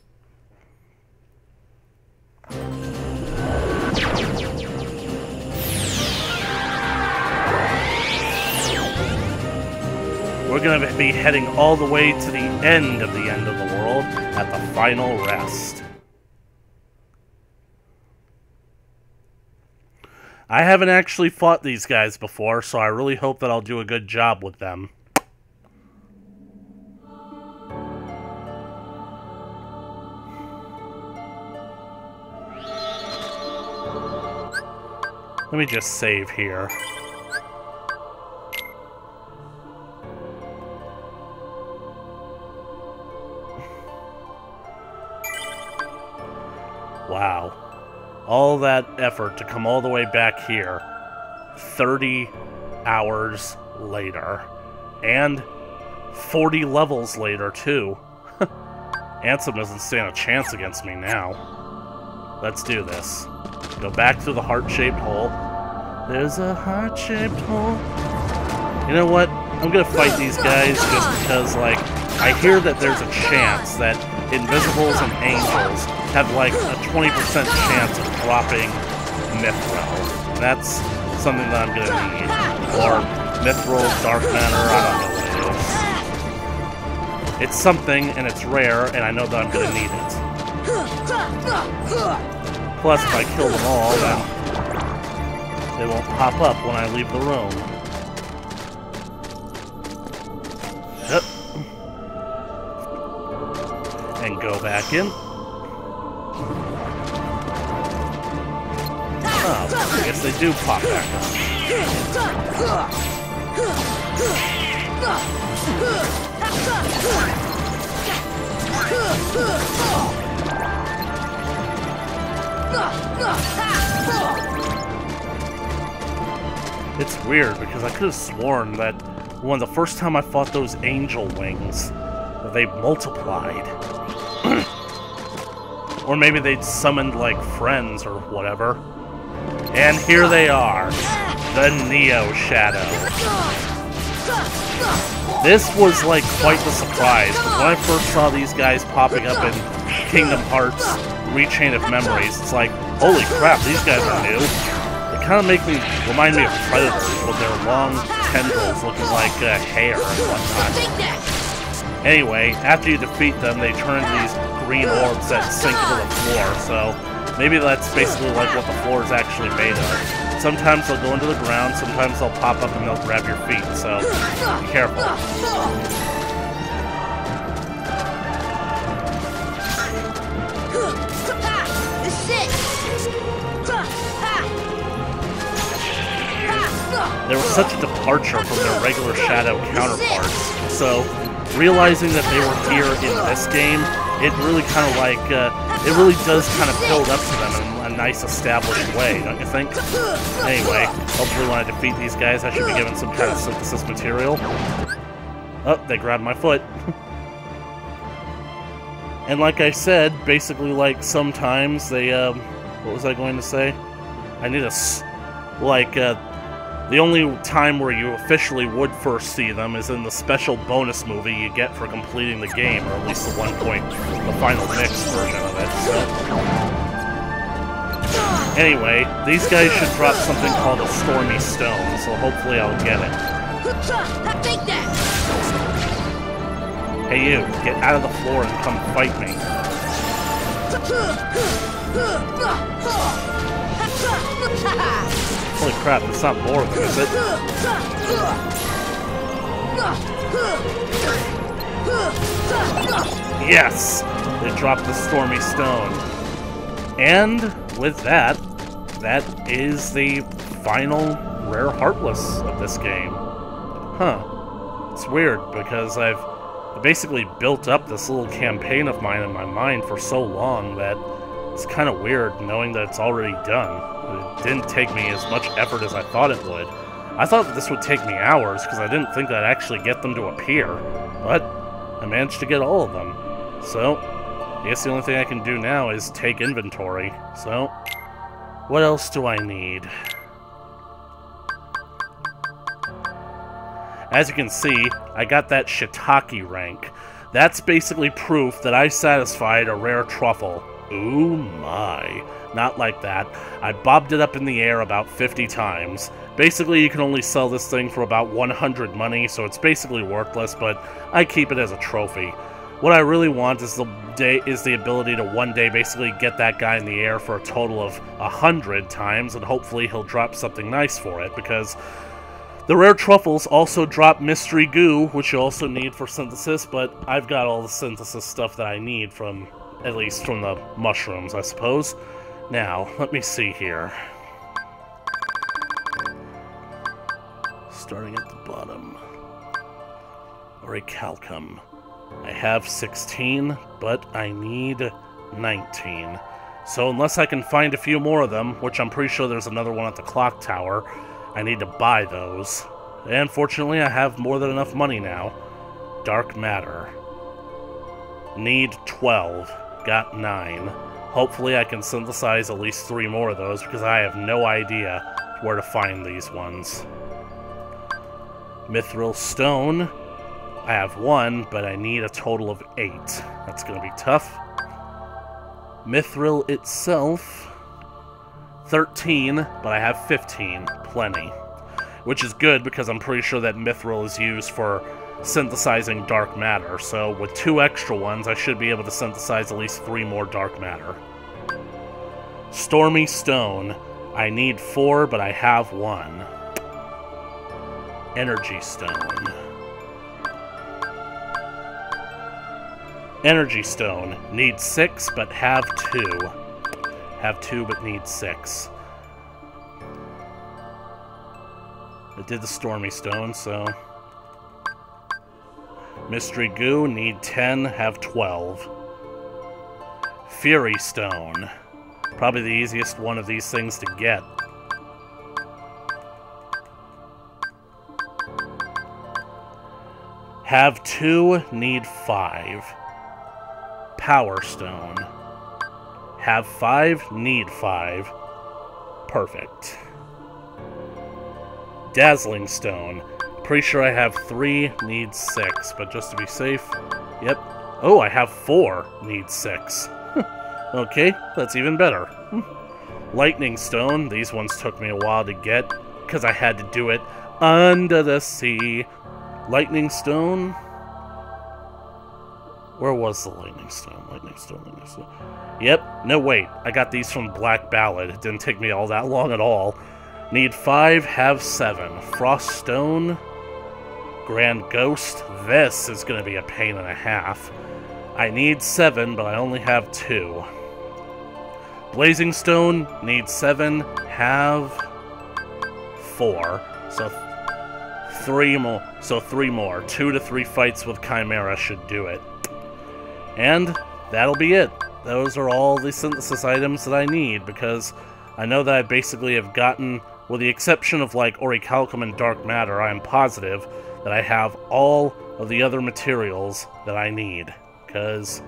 We're going to be heading all the way to the end of the world at the final rest. I haven't actually fought these guys before, so I really hope that I'll do a good job with them. Let me just save here. Wow. all that effort to come all the way back here 30 hours later. And 40 levels later, too. Ansem doesn't stand a chance against me now. Let's do this. Go back through the heart-shaped hole. There's a heart-shaped hole. You know what? I'm gonna fight these guys just because, like, I hear that there's a chance that Invisibles and Angels have, like, a 20% chance of dropping Mithril. And that's something that I'm gonna need. Or Mithril, Dark Matter, I don't know what it is. It's something, and it's rare, and I know that I'm gonna need it. Plus, if I kill them all, then they won't pop up when I leave the room. Yep. And go back in. Oh, I guess they do pop back up. It's weird because I could have sworn that when the first time I fought those angel wings, they multiplied. Or maybe they'd summoned like friends or whatever. And here they are, the Neo Shadow. This was like quite the surprise. When I first saw these guys popping up in Kingdom Hearts Rechain of Memories, it's like, holy crap, these guys are new. They kind of remind me of predators with their long tendrils looking like hair and whatnot. Anyway, after you defeat them, they turn into these green orbs that sink into the floor, so maybe that's basically like what the floor is actually made of. Sometimes they'll go into the ground, sometimes they'll pop up and they'll grab your feet, so be careful. There was such a departure from their regular Shadow counterparts, so realizing that they were here in this game, it really kind of like, it really does kind of build up to them in a nice established way, don't you think? Anyway, hopefully when I defeat these guys, I should be given some kind of synthesis material. Oh, they grabbed my foot. And like I said, basically like sometimes they, what was I going to say? I need the only time where you officially would first see them is in the special bonus movie you get for completing the game, or at least the the final mix version of it, so. Anyway, these guys should drop something called a Stormy Stone, so hopefully I'll get it. Hey you, get out of the floor and come fight me. Holy crap, it's not more of them, is it? Yes! They dropped the Stormy Stone. And with that, that is the final rare Heartless of this game. Huh. It's weird, because I've basically built up this little campaign of mine in my mind for so long that it's kind of weird knowing that it's already done. It didn't take me as much effort as I thought it would. I thought that this would take me hours because I didn't think I'd actually get them to appear, but I managed to get all of them. So, I guess the only thing I can do now is take inventory. So, what else do I need? As you can see, I got that Shiitake rank. That's basically proof that I satisfied a rare truffle. Ooh my. Not like that. I bobbed it up in the air about 50 times. Basically, you can only sell this thing for about 100 money, so it's basically worthless, but I keep it as a trophy. What I really want is the ability to one day basically get that guy in the air for a total of 100 times, and hopefully he'll drop something nice for it, because the rare truffles also drop mystery goo, which you also need for synthesis, but I've got all the synthesis stuff that I need from, at least from the mushrooms, I suppose. Now, let me see here. Starting at the bottom. Orichalcum. I have 16, but I need 19. So unless I can find a few more of them, which I'm pretty sure there's another one at the clock tower, I need to buy those. And fortunately, I have more than enough money now. Dark matter. Need 12. Got 9. Hopefully I can synthesize at least 3 more of those, because I have no idea where to find these ones. Mithril stone. I have 1, but I need a total of 8. That's going to be tough. Mithril itself, 13, but I have 15. Plenty. Which is good, because I'm pretty sure that mithril is used for synthesizing dark matter, so with 2 extra ones, I should be able to synthesize at least 3 more dark matter. Stormy stone. I need 4, but I have 1. Energy stone. Energy stone. Need 6, but have 2. Have 2, but need 6. I did the stormy stone, so... Mystery goo. Need 10, have 12. Fury stone. Probably the easiest one of these things to get. Have 2, need 5. Power stone. Have 5, need 5. Perfect. Dazzling stone. Pretty sure I have 3, need 6, but just to be safe, yep. Oh, I have 4, need 6. Okay, that's even better. Lightning stone. These ones took me a while to get, because I had to do it under the sea. Lightning stone. Where was the lightning stone? Lightning stone, lightning stone. Yep, no wait. I got these from Black Ballad. It didn't take me all that long at all. Need 5, have 7. Frost stone. Grand Ghost. This is going to be a pain and a half. I need 7, but I only have 2. Blazing stone. Need 7, have 4. So 3 more. So 3 more. 2 to 3 fights with Chimera should do it. And that'll be it. Those are all the synthesis items that I need, because I know that I basically have gotten, with the exception of like orichalcum and dark matter, I am positive that I have all of the other materials that I need, because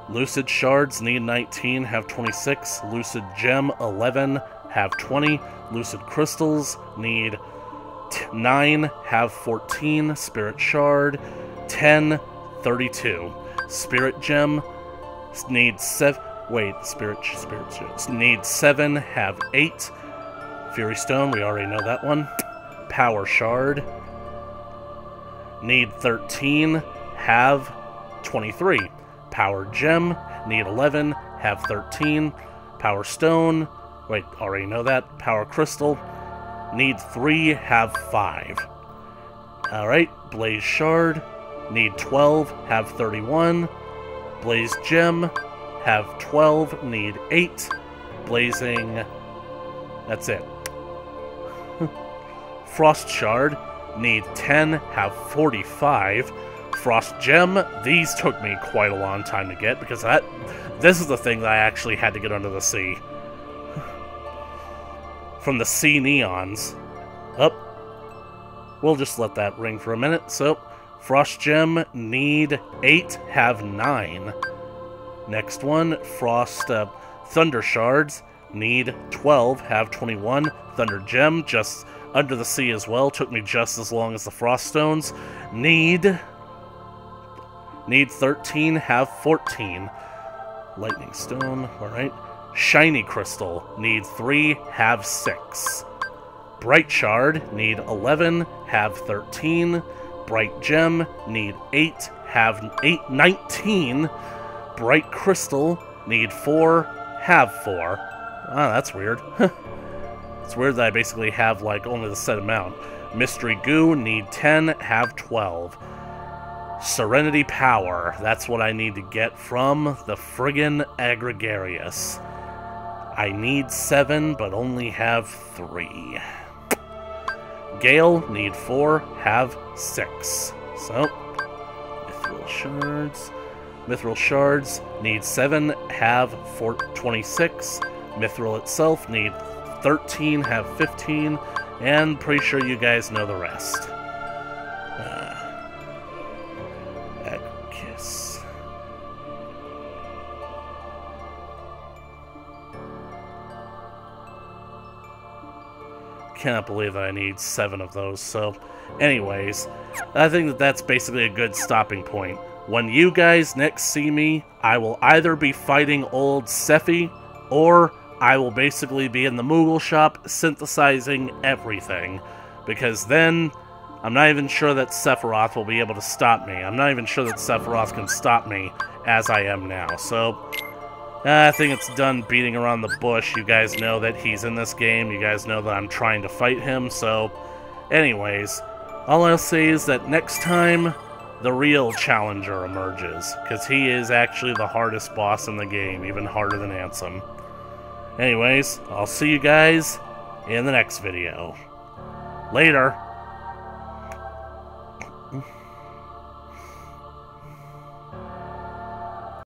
Lucid shards need 19, have 26. Lucid gem 11, have 20. Lucid crystals need 9, have 14. Spirit shard 10, 32. Spirit gem needs 7. Wait, spirit needs 7, have 8. Fury stone, we already know that one. Power shard need 13, have 23. Power gem need 11, have 13. Power stone, wait, already know that. Power crystal need 3, have 5. Alright, blaze shard need 12, have 31. Blaze gem have 12, need 8. Blazing, that's it. Frost shard need 10, have 45. Frost gem, these took me quite a long time to get, because this is the thing that I actually had to get under the sea. From the sea neons. We'll just let that ring for a minute. So, Frost gem need 8, have 9. Next one, Frost Thunder shards need 12, have 21. Thunder gem, just under the sea as well, took me just as long as the Frost stones. Need 13, have 14. Lightning stone, alright. Shiny crystal, need 3, have 6. Bright shard, need 11, have 13. Bright gem, need 8, have 19. Bright crystal, need 4, have 4. Ah, that's weird. It's weird that I basically have, like, only the set amount. Mystery goo, need 10, have 12. Serenity power, that's what I need to get from the friggin' Agrigarius. I need 7, but only have 3. Gale, need 4, have 6. So, mithril shards. Mithril shards need 7, have 26. Mithril itself need 13, have 15. And pretty sure you guys know the rest. Kiss. Cannot believe that I need 7 of those. So, anyways, I think that that's basically a good stopping point. When you guys next see me, I will either be fighting old Sephi, or I will basically be in the Moogle shop synthesizing everything. Because then, I'm not even sure that Sephiroth will be able to stop me. I'm not even sure that Sephiroth can stop me as I am now. So, I think it's done beating around the bush. You guys know that he's in this game. You guys know that I'm trying to fight him. So, anyways, all I'll say is that next time, the real challenger emerges. Because he is actually the hardest boss in the game. Even harder than Ansem. Anyways, I'll see you guys in the next video. Later.